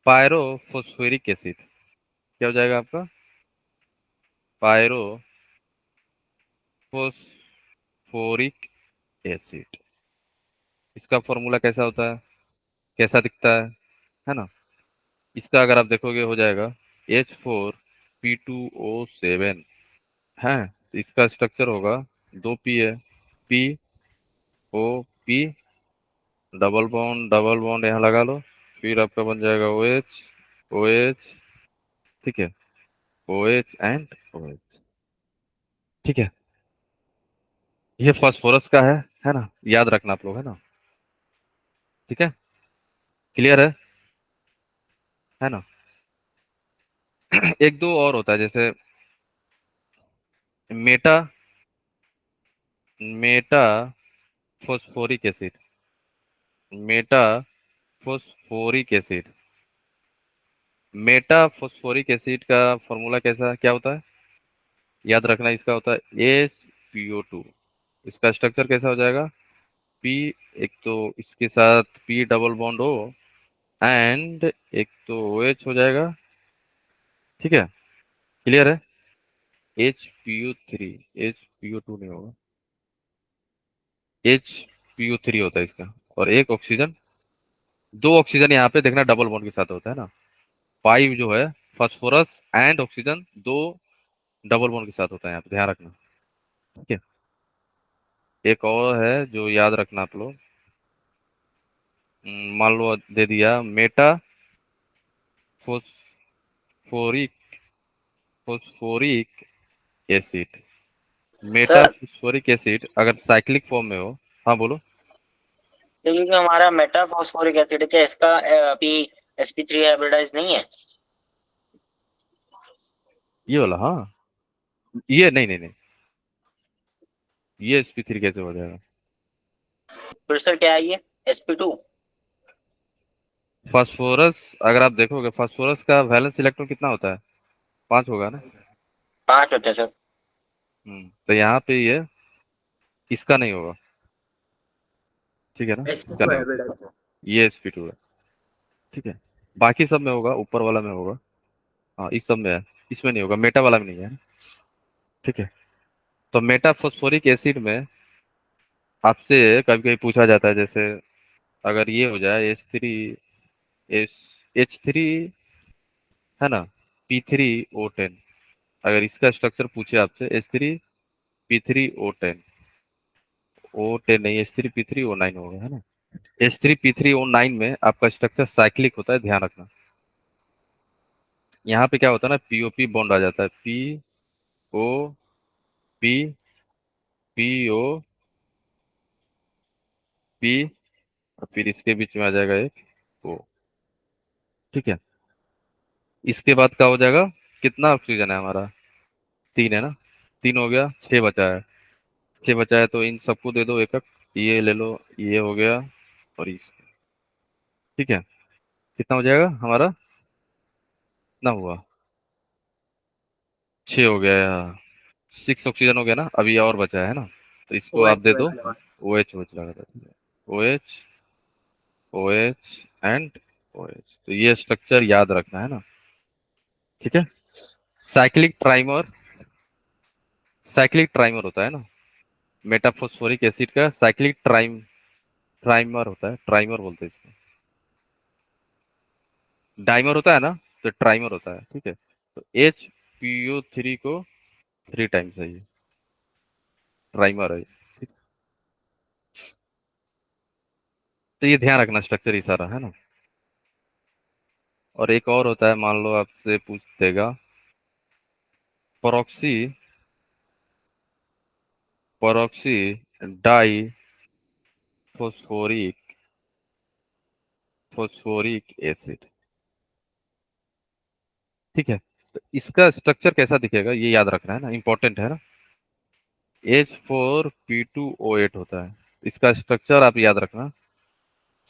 पायरोफोस्फेरिक एसिड क्या हो जाएगा आपका? पायरोफोस्फोरिक एसिड। इसका फॉर्मूला कैसा होता है, कैसा दिखता है ना? इसका अगर आप देखोगे हो जाएगा H4P2O7 है। तो इसका स्ट्रक्चर होगा, दो पी है, PO, P, डबल बॉन्ड यहाँ लगा लो, फिर आपका बन जाएगा OH, OH, ठीक है, OH एंड OH, ठीक है। ये फास्फोरस का है ना, याद रखना आप लोग, है ना? ठीक है, क्लियर है ना? एक दो और होता है, जैसे Meta Meta phosphoric acid, Meta phosphoric acid. Meta phosphoric acid का फॉर्मूला कैसा क्या होता है, याद रखना, इसका होता है HPO2। इसका स्ट्रक्चर कैसा हो जाएगा, P, एक तो इसके साथ P double bond O and एक तो OH हो जाएगा, ठीक है, क्लियर है? HPO3, HPO2 नहीं होगा, HPO3 होता है इसका, और एक ऑक्सीजन, दो ऑक्सीजन यहाँ पे देखना डबल बॉन्ड के साथ होता है ना। पाइप जो है फास्फोरस एंड ऑक्सीजन दो डबल बॉन्ड के साथ होता है, यहाँ पे ध्यान रखना, ठीक है। एक और है जो याद रखना आप लोग, मान लो दे दिया Meta phosphoric phosphoric acid. Meta sir phosphoric acid अगर साइक्लिक फॉर्म में हो, हाँ बोलो। क्योंकि हमारा मेटा फॉस्फोरिक एसिड क्या इसका पी sp3 हाइब्रिडाइज नहीं है? ये वाला, हाँ, ये नहीं नहीं नहीं, ये sp3 कैसे हो जाएगा? फिर सर क्या है ये sp2? फास्फोरस अगर आप देखोगे, फास्फोरस का वैलेंस इलेक्ट्रॉन कितना होता है, 5 होगा ना। 5 होते हैं सर। तो यहाँ पे ये इसका नहीं होगा, ठीक है ना, इसका sp2 नहीं होगा, हाइब्रिडाइज। ये sp2 है, ठीक है। बाकी सब में होगा, ऊपर वाला में होगा, हाँ इस सब में है, इसमें नहीं होगा, मेटा वाला में नहीं है, ठीक है। तो मेटा फोस्फोरिक एसिड में आपसे कभी कभी पूछा जाता है, जैसे अगर ये हो जाए H3 है ना, P3O10, अगर इसका स्ट्रक्चर पूछे आपसे H3P3O10, O10 नहीं, H3P3O9 होगा, है ना। H3P3O9 में आपका स्ट्रक्चर साइक्लिक होता है, ध्यान रखना। यहाँ पे क्या होता है ना, POP बॉन्ड आ जाता है, POP और फिर इसके बीच में आ जाएगा एक O, ठीक है। इसके बाद क्या हो जाएगा, कितना ऑक्सीजन है हमारा, 3 है ना, 3 हो गया, 6 बचा है, 6 बचा है, तो इन सबको दे दो एक एक, ये ले लो, ये हो गया, और इस, ठीक है। कितना हो जाएगा हमारा, कितना हुआ, 6 हो गया यार, 6 ऑक्सीजन हो गया ना, अभी और बचा है ना, तो इसको आप दे दो OH, OH लगा दो, OH, OH एंड OH। तो ये स्ट्रक्चर याद रखना है ना, ठीक है। साइक्लिक ट्राइमर, साइक्लिक ट्राइमर होता है ना, मेटाफॉस्फोरिक एसिड का साइक्लिक ट्राइमर होता है, ट्राइमर बोलते हैं इसको। डाइमर होता है ना, तो ट्राइमर होता है, ठीक है। तो HPO3 को 3 टाइम्स है, ये ट्राइमर है, ठीक। तो ये ध्यान रखना, स्ट्रक्चर ही सारा है ना। और एक और होता है, मान लो आपसे पूछ देगा, परॉक्सी परॉक्सी डाई फोस्फोरिक फोस्फोरिक एसिड, ठीक है। तो इसका स्ट्रक्चर कैसा दिखेगा ये याद रखना है ना, इंपॉर्टेंट है ना। H4P2O8 होता है, इसका स्ट्रक्चर आप याद रखना,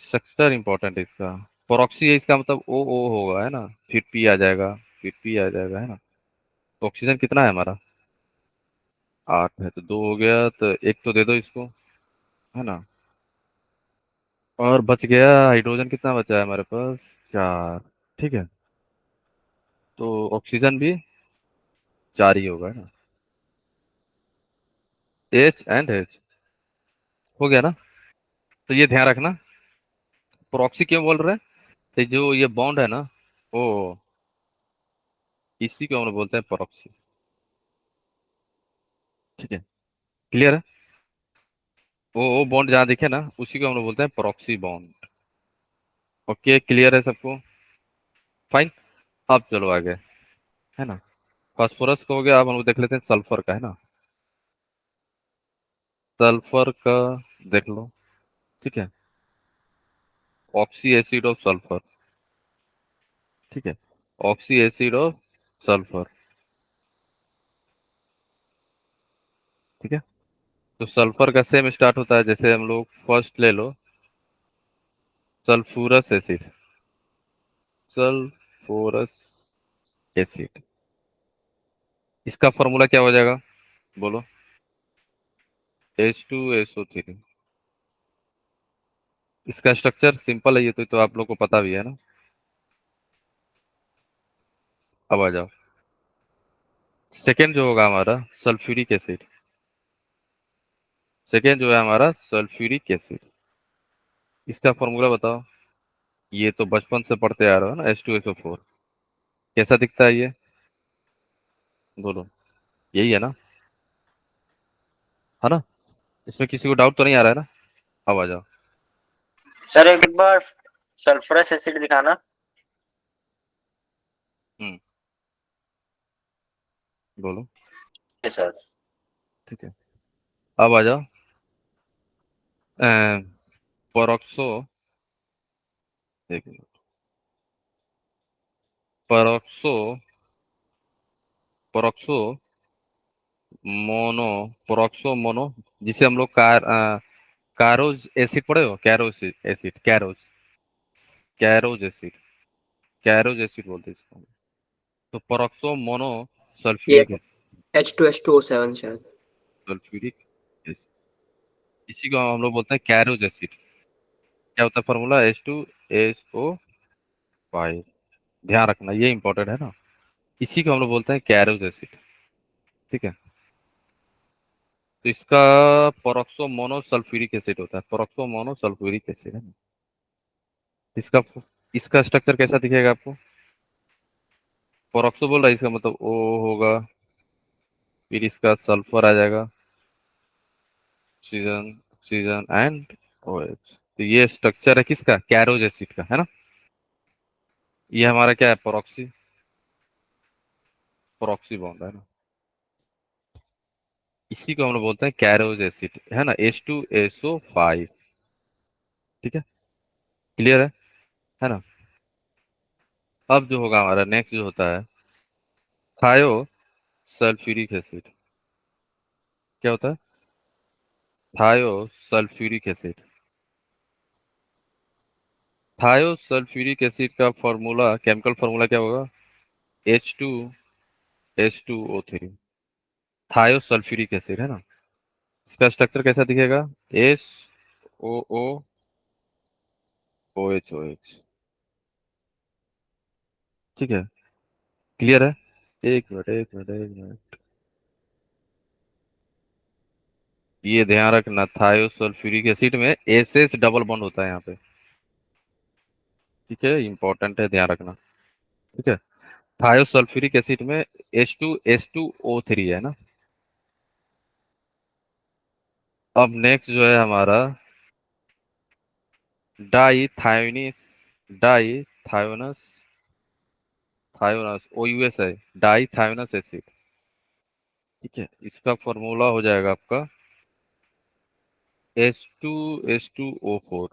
स्ट्रक्चर इंपॉर्टेंट है इसका। परॉक्सी है, इसका मतलब O होगा, है ना, फिर P आ जाएगा, फिर P आ जाएगा, है ना। तो ऑक्सीजन कितना है हमारा, 8 है, तो 2 हो गया, तो एक तो दे दो इसको, है ना। और बच गया हाइड्रोजन, कितना बचा है हमारे पास, 4, ठीक है, तो ऑक्सीजन भी 4 ही होगा, है ना। H एंड H हो गया ना। तो ये ध्यान रखना, प्रॉक्सी क्यों बोल रहे हैं, तो जो ये बॉन्ड है ना, वो इसी को हम लोग बोलते हैं प्रॉक्सी। ठीक है, क्लियर है। वो बॉन्ड जहाँ दिखे ना, उसी को हम लोग बोलते हैं प्रॉक्सी बॉन्ड। ओके, क्लियर है सबको, फाइन। अब चलो आगे, है ना। फास्फोरस का हो गया, अब हम लोग देख लेते हैं सल्फर का, है ना। सल्फर का देख लो, ठीक है, ऑक्सी एसिड ऑफ सल्फर। ठीक है, ऑक्सी एसिड ऑफ सल्फर। ठीक है, तो सल्फर का सेम स्टार्ट होता है, जैसे हम लोग फर्स्ट ले लो, सल्फ्यूरस एसिड, सल्फ्यूरस एसिड, इसका फॉर्मूला क्या हो जाएगा, बोलो। H2SO3। इसका स्ट्रक्चर सिंपल है, ये तो आप लोग को पता भी है ना। अब आ जाओ, सेकेंड जो होगा हमारा सल्फ्यूरिक एसिड। सेकेंड जो है हमारा सल्फ्यूरिक एसिड, इसका फॉर्मूला बताओ। ये तो बचपन से पढ़ते आ रहे हो ना, H2SO4। कैसा दिखता है ये, बोलो। यही है ना, है ना। इसमें किसी को डाउट तो नहीं आ रहा है ना। अब आ जाओ, सर एक बार सल्फरस एसिड दिखाना। हम्म, बोलो। सर ठीक है, अब आ जाओ, परॉक्सो, एक मिनट, परॉक्सो, परॉक्सो मोनो, परॉक्सो मोनो, जिसे हम लोग कैरोज एसिड पढ़े हो, कैरोज एसिड, कैरोज, कैरोज एसिड, कैरोज एसिड बोलते हैं इसको। तो परॉक्सो मोनो ये सल्फ्यूरिक, H2H2O7 शायद। सल्फ्यूरिक एसिड, इसी को हम लोग बोलते हैं कैरोज एसिड। क्या होता है फॉर्मूला, H2SO5। ध्यान रखना, ये इंपॉर्टेंट है ना। इसी को हम लोग बोलते हैं कैरोज एसिड। ठीक है, तो इसका परॉक्सो मोनो सल्फ्यूरिक एसिड होता है, परॉक्सो मोनो सल्फ्यूरिक एसिड, है ना। इसका इसका स्ट्रक्चर कैसा दिखेगा आपको, परॉक्सो बोल रहा है, इसका मतलब O होगा, फिर इसका सल्फर आ जाएगा, ऑक्सीजन, ऑक्सीजन एंड OH। तो ये स्ट्रक्चर है किसका, कैरोज एसिड का, है ना। ये हमारा क्या है, परॉक्सी, परॉक्सी बॉन्ड है ना। इसी को हम लोग बोलते हैं कैरोज एसिड, है ना, H2SO5। ठीक है, क्लियर है ना। अब जो होगा हमारा नेक्स्ट जो होता है थायो सल्फ्यूरिक एसिड। क्या होता है, थायो सल्फ्यूरिक एसिड। थायो सल्फ्यूरिक एसिड का फॉर्मूला, केमिकल फॉर्मूला क्या होगा, H2H2O3। थायो सल्फ्यूरिक एसिड, है ना। इसका स्ट्रक्चर कैसा दिखेगा, SOOOHOH। ठीक है, क्लियर है। एक मिनट, एक मिनट, एक मिनट, ये ध्यान रखना, थायो सल्फ्यूरिक एसिड में एस डबल बॉन्ड होता है यहाँ पे। ठीक है, इंपॉर्टेंट है, ध्यान रखना। ठीक है, थायो सल्फ्यूरिक एसिड में H2H2O3 है ना। अब नेक्स्ट जो है हमारा डाईथायोनिस, डाईथायोनस, थायोनस OUS है, डाईथायोनस एसिड। ठीक है, इसका फॉर्मूला हो जाएगा आपका H2H2O4।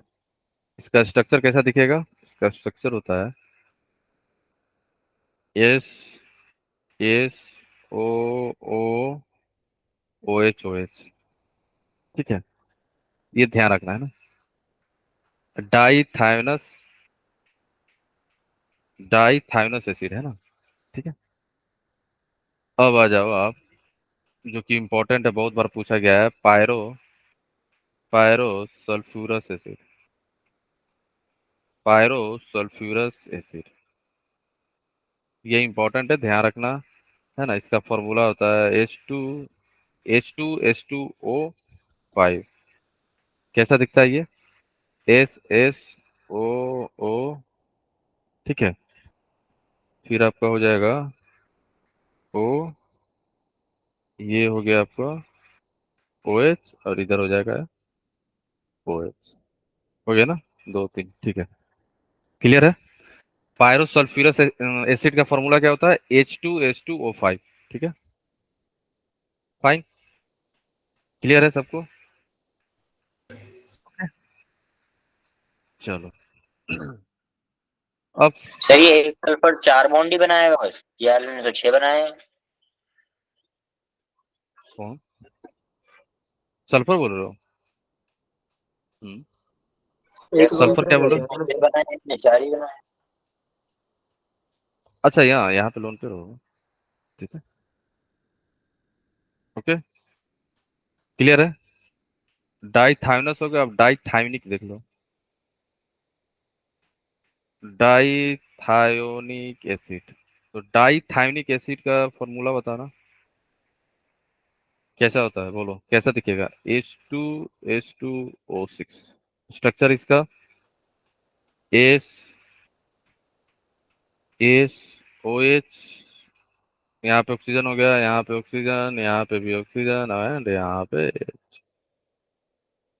इसका स्ट्रक्चर कैसा दिखेगा, इसका स्ट्रक्चर होता है SSOOOH। ठीक है, ये ध्यान रखना है ना, डाईथायोनस, डाईथायोनस एसिड, है ना। ठीक है, अब आ जाओ आप, जो कि इंपॉर्टेंट है, बहुत बार पूछा गया है, pyro, pyro sulphurous acid, pyro sulphurous acid. ये इंपॉर्टेंट है, ध्यान रखना, है ना। इसका फॉर्मूला होता है H2O5। कैसा दिखता है ये? SSOO, ठीक है। फिर आपका हो जाएगा O, ये हो गया आपका OH, और इधर हो जाएगा OH। हो गया ना, दो तीन, ठीक है। क्लियर है? पायरोसल्फ्यूरस एसिड का फॉर्मूला क्या होता है? H2H2O5, ठीक है। फाइन, क्लियर है सबको? चलो अब सर ये एक सल्फर 4 बॉन्ड ही बनाएगा बस, या ने तो 6 बनाए हैं। कौन सल्फर बोल रहे हो? एक सल्फर क्या बोल रहे हो? इन्होंने 6 बनाए हैं, इसने 4 ही बनाए। अच्छा, यहाँ पे लोन पे रहो, ठीक है। ओके, क्लियर है? डाइथायोनस हो गया, अब डाइथायोनिक देख लो। डाइथायोनिक एसिड, तो डाइथायोनिक एसिड का फॉर्मूला बताना कैसा होता है, बोलो कैसा दिखेगा? H2H2O6। स्ट्रक्चर इसका एस एस ओ एच, यहाँ पे ऑक्सीजन हो गया, यहाँ पे ऑक्सीजन, यहाँ पे भी ऑक्सीजन, एंड यहाँ पे H,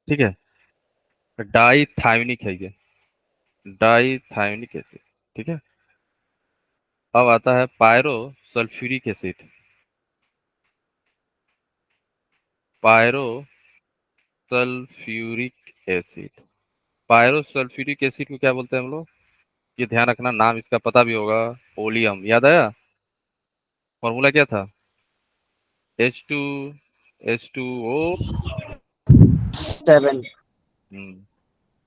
ठीक है। डाइथायोनिक है ये, डाइथायोनिक एसिड, ठीक है। अब आता है pyro sulphuric acid. Pyro sulphuric acid, pyro sulphuric acid को क्या बोलते हैं हम लोग? ये ध्यान रखना, नाम इसका पता भी होगा। ओलियम, याद आया? फॉर्मूला क्या था? H2H2O। 7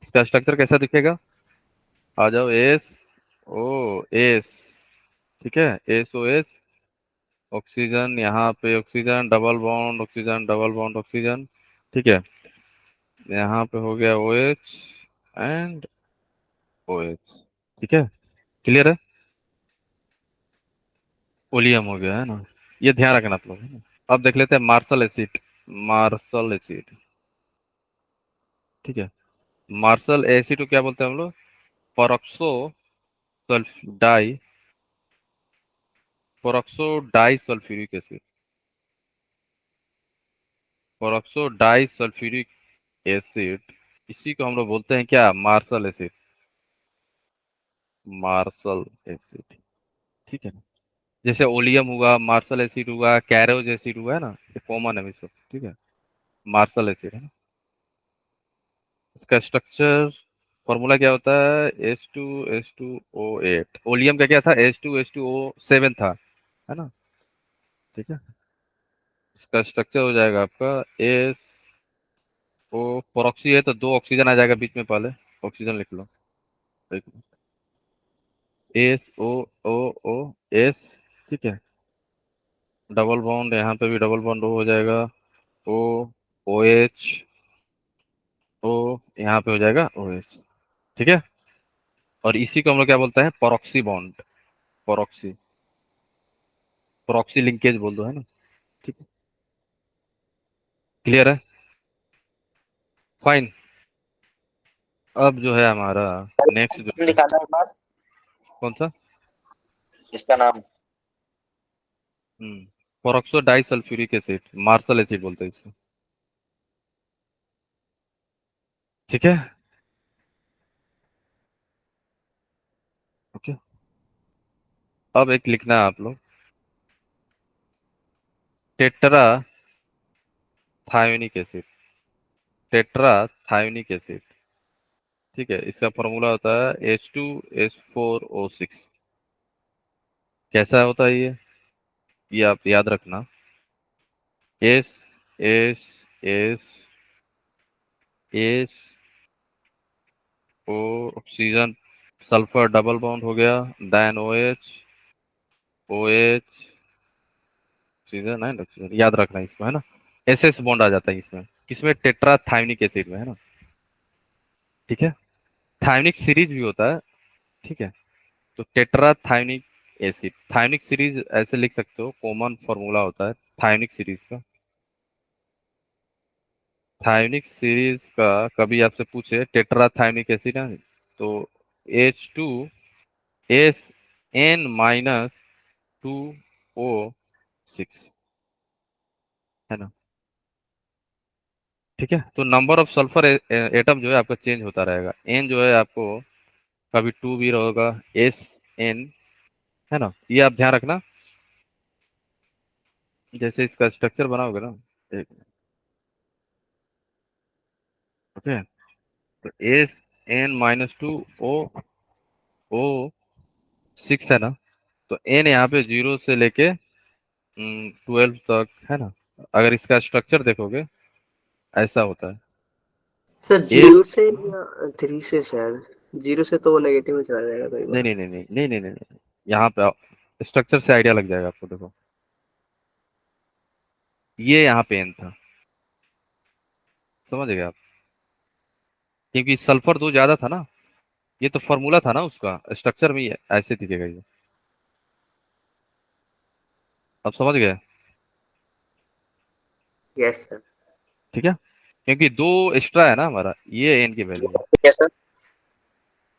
इसका स्ट्रक्चर कैसा दिखेगा? आ जाओ, SO8, ठीक है। SO8, ऑक्सीजन, यहाँ पे oxygen double bond, oxygen double bond oxygen, ठीक है। यहाँ पे हो गया OH एंड OH, ठीक है। क्लियर है? ओलियम हो गया, है ना। ये ध्यान रखना आप लोग, है ना। अब देख लेते हैं मार्शल एसिड। मार्शल एसिड, ठीक है। मार्शल एसिड को क्या बोलते हैं हम लोग? Peroxo sulph di peroxo di sulphuric acid, peroxo di sulphuric acid, इसी को हम लोग बोलते हैं क्या? Martial acid. मार्शल एसिड, ठीक है ना। जैसे ओलियम हुआ, मार्शल एसिड हुआ, कैरोज एसिड हुआ, है ना, ये कॉमन है सब, ठीक है। मार्शल एसिड, है ना। इसका स्ट्रक्चर फॉर्मूला क्या होता है? H2H2O8। ओलियम का क्या था? H2H2O7 था, है ना, ठीक है। इसका स्ट्रक्चर हो जाएगा आपका SO, प्रोक्सी है तो दो ऑक्सीजन आ जाएगा बीच में, पहले ऑक्सीजन लिख लो, SO, ठीक है। डबल बॉन्ड, यहाँ पे भी डबल बॉन्ड हो जाएगा, O, OH, O, यहाँ पे हो जाएगा OH, ठीक है। और इसी को हम लोग क्या बोलते हैं? परॉक्सी बॉन्ड, परॉक्सी, प्रॉक्सी लिंकेज बोल दो, है ना, ठीक है। क्लियर है? फाइन। अब जो है हमारा नेक्स्ट जो नाम है, दिखाना एक बार, कौन सा? इसका नाम। Peroxo di sulphuric acid, Marshall acid बोलते हैं इसको, ठीक है। ओके, अब एक लिखना है आप लोग, tetra thionic acid, tetra thionic acid, ठीक है। इसका फॉर्मूला होता है H2S4O6। कैसा होता है ये आप याद रखना। S S S S O, oxygen, sulphur double bond हो गया, then OH, OH, oxygen and oxygen, याद रखना इसको, है ना। SS बॉन्ड आ जाता है इसमें, किसमें? टेट्रा थायोनिक एसिड में, है ना, ठीक है। थायोनिक सीरीज भी होता है, ठीक है। तो tetra thionic acid. Thionic series ऐसे लिख सकते हो, कॉमन फॉर्मूला होता है थायोनिक सीरीज का। थायोनिक सीरीज का कभी आपसे पूछे टेट्रा थायोनिक एसिड है तो H2SN-2O6 है ना। ठीक है, तो नंबर ऑफ सल्फर एटम जो है आपका चेंज होता रहेगा। एन जो है आपको कभी 2 भी होगा, SN है ना, ये आप ध्यान रखना जैसे इसका स्ट्रक्चर बनाओगे ना। ओके, तो SN-2O6 है ना, तो एन यहाँ पे 0 से लेके 12 तक है ना। अगर इसका स्ट्रक्चर देखोगे ऐसा होता है। सर एस 0 से या 3 से शायद। 0 से तो वो नेगेटिव में चला जाएगा कई नहीं बार। नहीं नहीं नहीं नहीं नहीं नहीं नहीं। यहाँ पे स्ट्रक्चर से आइडिया लग जाएगा आपको। देखो ये यहाँ पे एन था, समझ गए आप, क्योंकि सल्फर 2 ज्यादा था ना। ये तो फॉर्मूला था ना उसका, स्ट्रक्चर में ऐसे दिखेगा ये। अब समझ गए। Yes sir. ठीक है, क्योंकि 2 एक्स्ट्रा है ना हमारा, ये एन की वैल्यू है। ठीक है सर।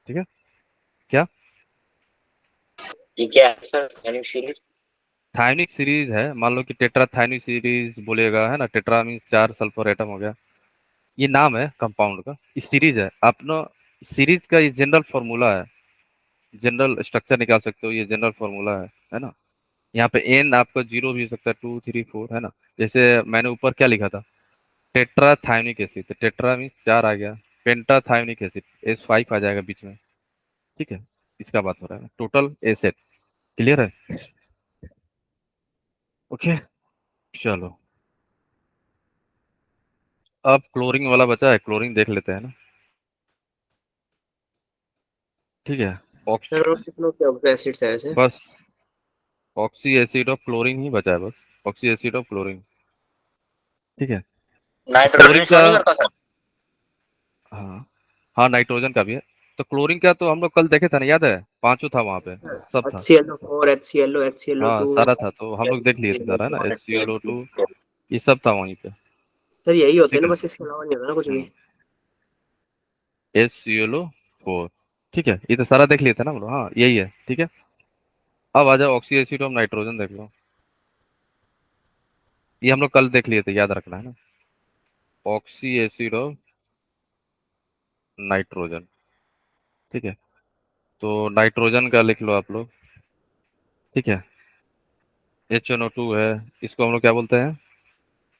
ठीक है, क्या ठीक है sir, thionic series. Thionic series है, मान लो कि टेट्रा थायोनिक सीरीज बोलेगा है ना, टेट्रा मीन्स 4 सल्फर एटम हो गया। ये नाम है कंपाउंड का, ये सीरीज है अपना। सीरीज का ये जनरल फॉर्मूला है, जनरल स्ट्रक्चर निकाल सकते हो, ये जनरल फॉर्मूला है ना। यहाँ पे एन आपका 0 भी हो सकता है, 2 3 4 है ना। जैसे मैंने ऊपर क्या लिखा था, टेट्रा थायोनिक एसिड, तो टेट्रा मीन्स 4 आ गया। पेंटा थायोनिक एसिड S5 आ जाएगा बीच में। ठीक है, इसका बात हो रहा है टोटल एसिड। क्लियर है। ओके, चलो अब क्लोरीन वाला बचा है, क्लोरीन देख लेते हैं ना। ठीक है, ऑक्स सर और कितनों के एसिड्स है वैसे? बस ऑक्सी एसिड ऑफ क्लोरीन ही बचा है बस, ऑक्सी एसिड ऑफ क्लोरीन। ठीक है, तो नाइट्रोजन क्लोरीन शो का, नहीं करता सर? हाँ हाँ नाइट्रोजन का भी है। तो क्लोरीन का तो हम लोग कल देखे था ना, याद है, पांचों था वहां पे, सब था। HClO4 HClO हाँ HClO2 सारा था, तो हम लोग देख लिए थे सारा है ना, HClO2 ये सब था वहीं पे। सर यही होते हैं ठीक ना, है, बस इसके अलावा नहीं होता ना कुछ भी। HClO4। ठीक है, ये तो सारा देख लिए थे ना हम लोग, हाँ यही है। ठीक है, अब आ जाओ ऑक्सी एसिड ऑफ नाइट्रोजन देख लो। ये हम लोग कल देख लिए थे, याद रखना है ना, ऑक्सी एसिड ऑफ नाइट्रोजन। ठीक है, तो नाइट्रोजन का लिख लो आप लोग। ठीक है, HNO2 है, इसको हम लोग क्या बोलते हैं,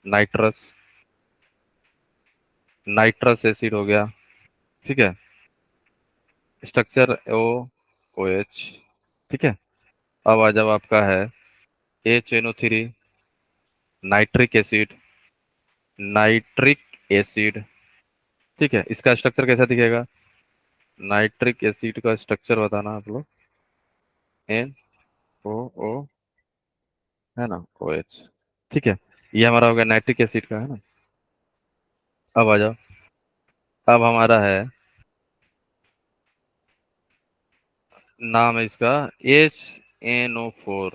नाइट्रस, नाइट्रस एसिड हो गया। ठीक है, स्ट्रक्चर OH। ठीक है, अब आ जाओ आपका है HNO3, nitric acid, nitric acid. ठीक है, इसका स्ट्रक्चर कैसा दिखेगा, नाइट्रिक एसिड का स्ट्रक्चर बताना आप लोग, NOO है ना, OH। ठीक है, ये हमारा हो गया नाइट्रिक एसिड का है ना। अब आ जाओ, अब हमारा है, नाम है इसका HNO4।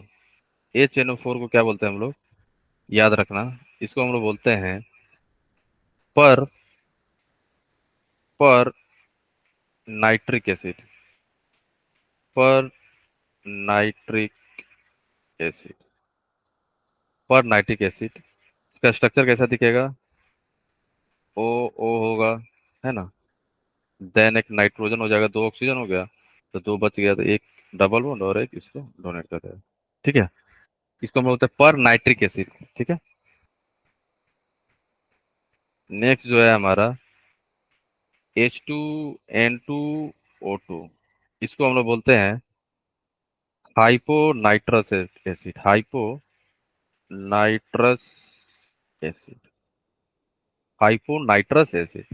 HNO4 को क्या बोलते हैं हम लोग, याद रखना, इसको हम लोग बोलते हैं पर पर नाइट्रिक एसिड, पर नाइट्रिक एसिड, पर नाइट्रिक एसिड। इसका स्ट्रक्चर कैसा दिखेगा, O होगा है ना, देन एक नाइट्रोजन हो जाएगा, 2 ऑक्सीजन हो गया, तो 2 बच गया, तो एक डबल बॉन्ड और एक इसको डोनेट कर देगा। ठीक है, इसको हम बोलते हैं पर नाइट्रिक एसिड। ठीक है, नेक्स्ट जो है हमारा H2N2O2, इसको हम लोग बोलते हैं hypo nitrous acid, hypo nitrous acid, hypo nitrous acid.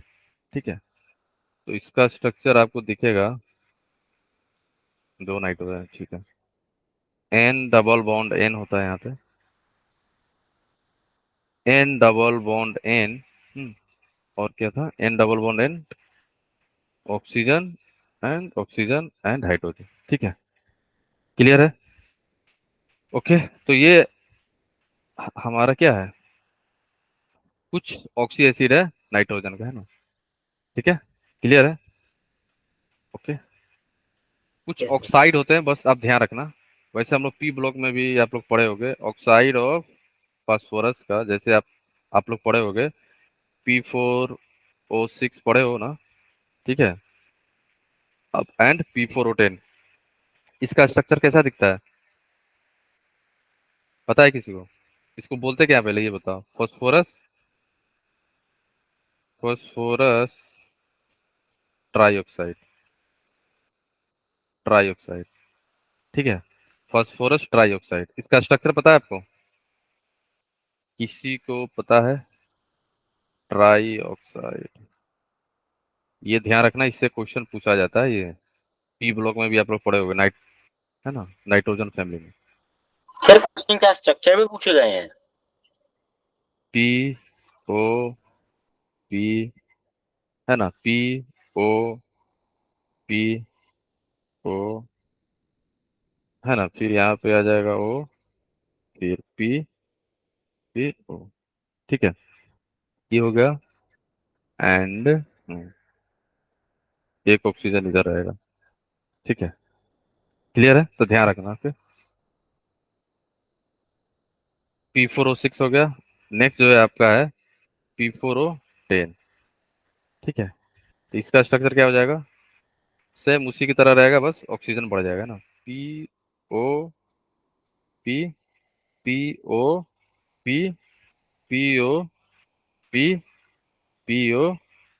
ठीक है, तो इसका स्ट्रक्चर आपको दिखेगा, 2 नाइट्रोजन। ठीक है, N डबल बॉन्ड N होता है यहाँ पे, N डबल बॉन्ड N। और क्या था, N double bond N, oxygen and hydrogen. ठीक है, क्लियर है। ओके, तो ये हमारा क्या है, कुछ ऑक्सी एसिड है नाइट्रोजन का, है ना। ठीक है, क्लियर है। ओके, कुछ यस सर। ऑक्साइड होते हैं, बस आप ध्यान रखना। वैसे हम लोग पी ब्लॉक में भी आप लोग पढ़े होंगे ऑक्साइड ऑफ फास्फोरस का, जैसे आप लोग पढ़े होंगे P4O6 पढ़े हो ना। ठीक है, अब एंड P4O10, इसका स्ट्रक्चर कैसा दिखता है, पता है किसी को? इसको बोलते क्या, पहले ये बताओ। Phosphorus, phosphorus trioxide, trioxide. ठीक है, फास्फोरस ट्राइऑक्साइड, इसका स्ट्रक्चर पता है आपको, किसी को पता है? ट्राइऑक्साइड, ये ध्यान रखना, इससे क्वेश्चन पूछा जाता है। ये पी ब्लॉक में भी आप लोग पढ़े होंगे, नाइट, है ना, नाइट्रोजन फैमिली में। सर क्वेश्चन क्या स्ट्रक्चर में पूछे गए हैं? पी ओ पी, है ना, ओ पी ओ, है ना, फिर यहाँ पे आ जाएगा ओ, फिर पी ओ। ठीक है, ये हो गया एंड एक ऑक्सीजन इधर रहेगा। ठीक है, क्लियर है, तो ध्यान रखना। ओके, P4O6 हो गया। नेक्स्ट जो है आपका है P4O10। ठीक है, तो इसका स्ट्रक्चर क्या हो जाएगा, सेम उसी की तरह रहेगा, बस ऑक्सीजन बढ़ जाएगा ना। P O P P P P O P P O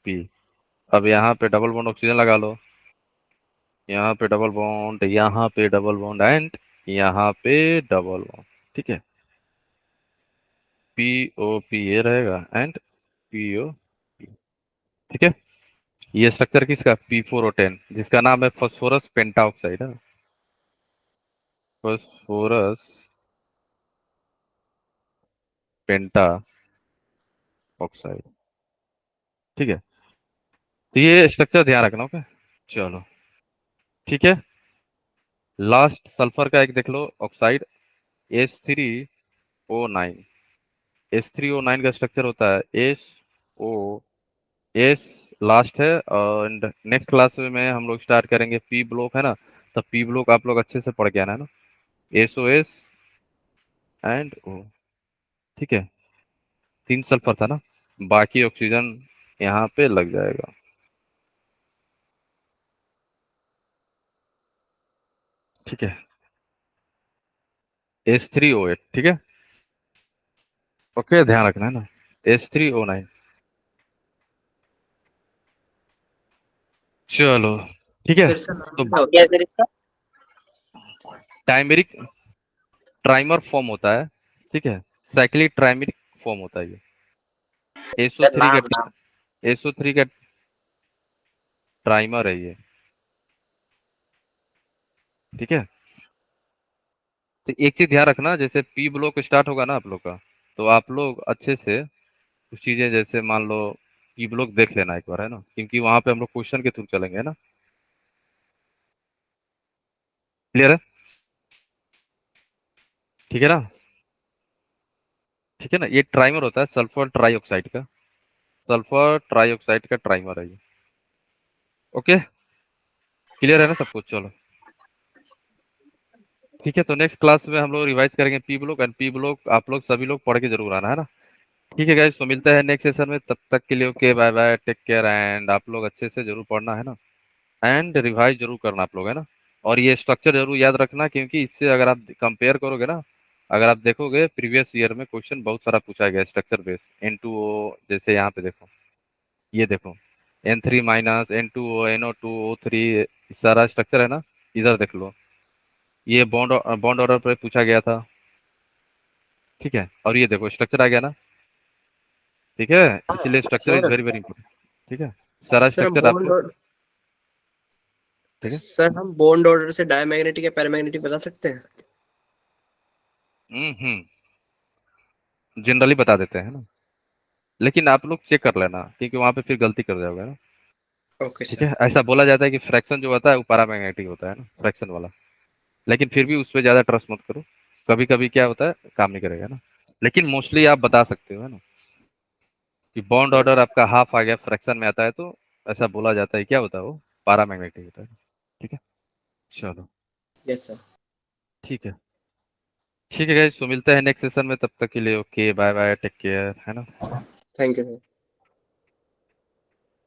P। अब यहाँ पे डबल बॉन्ड ऑक्सीजन लगा लो, यहाँ पे डबल बॉन्ड, यहाँ पे डबल बॉन्ड एंड यहाँ पे डबल बॉन्ड। ठीक है, PO P ये रहेगा एंड PO P। ठीक है, ये स्ट्रक्चर किसका, P4O10, जिसका नाम है फास्फोरस पेंटाऑक्साइड है, फास्फोरस पेंटा ऑक्साइड। ठीक है, तो ये स्ट्रक्चर ध्यान रखना। ओके, चलो ठीक है। लास्ट सल्फर का एक देख लो ऑक्साइड, H3O9। H3O9 का स्ट्रक्चर होता है एस लास्ट है। एंड नेक्स्ट क्लास में हम लोग स्टार्ट करेंगे पी ब्लॉक, है ना। तो पी ब्लॉक आप लोग अच्छे से पढ़ के आना, है ना, SOS एंड O। ठीक है, 3 सल्फर था ना, बाकी ऑक्सीजन यहाँ पे लग जाएगा। ठीक है, H3O8। ठीक है, ओके, ध्यान रखना, है ना, H3O9। चलो ठीक है, फिर से नाम तो क्या होता क्या है? सर इसका? टाइमेरिक ट्राइमर फॉर्म होता है। ठीक है, साइक्लिक ट्राइमेरिक फॉर्म होता है ये। एसओ सर थ्री नाम का नाम। SO3 का ट्राइमर है ये। ठीक है, तो एक चीज ध्यान रखना, जैसे पी ब्लॉक स्टार्ट होगा ना आप लोग का, तो आप लोग अच्छे से कुछ चीजें, जैसे मान लो पी ब्लॉक देख लेना एक बार, है ना, क्योंकि वहां पे हम लोग क्वेश्चन के थ्रू चलेंगे, है ना। क्लियर है, ठीक है ना, ठीक है ना। ये ट्राइमर होता है सल्फर ट्राइऑक्साइड का, सल्फर ट्राइऑक्साइड का ट्राइमर है ये। ओके, क्लियर है ना सब कुछ, चलो ठीक है। तो नेक्स्ट क्लास में हम लोग रिवाइज करेंगे P block, and P block आप लोग सभी लोग पढ़ के जरूर आना, है ना। ठीक है गाइस, तो मिलते हैं नेक्स्ट सेशन में, तब तक के लिए okay, bye bye, take care, and आप लोग अच्छे से जरूर पढ़ना, है ना, एंड रिवाइज जरूर करना आप लोग, है ना। और ये स्ट्रक्चर जरूर याद रखना, क्योंकि इससे अगर आप कंपेयर करोगे ना, अगर आप देखोगे प्रीवियस ईयर में क्वेश्चन बहुत सारा पूछा गया स्ट्रक्चर बेस। N2O, जैसे यहाँ पे देखो, ये देखो N3 - N2O NO2O3, सारा स्ट्रक्चर है ना, इधर देख लो, ये बॉन्ड बॉन्ड ऑर्डर पे पूछा गया था। ठीक है, और ये देखो स्ट्रक्चर आ गया ना। ठीक है, इसीलिए structure is sir very very important. ठीक है, सारा सर हम स्ट्रक्चर बॉन्ड आपको। और ठीक है, सर हम बॉन्ड ऑर्डर से डायमैग्नेटिक या पैरामैग्नेटिक बता सकते हैं? जनरली बता देते हैं ना, लेकिन आप लोग चेक कर लेना, क्योंकि वहां पे फिर गलती कर जाओगे ना। ओके ठीक सर। है, ऐसा बोला जाता है कि फ्रैक्शन जो होता है वो पैरामैग्नेटिक होता है ना, फ्रैक्शन वाला, लेकिन फिर भी उस पर ज्यादा ट्रस्ट मत करो, कभी कभी क्या होता है काम नहीं करेगा ना, लेकिन मोस्टली आप बता सकते हो है ना कि बॉन्ड ऑर्डर आपका हाफ आ गया, फ्रैक्शन में आता है तो ऐसा बोला जाता है, क्या होता है वो पैरामैग्नेटिक होता है। ठीक है, चलो यस सर। ठीक है। ठीक है गाइस, तो मिलते हैं नेक्स्ट सेशन में, तब तक के लिए okay bye bye take care है ना। Thank you sir.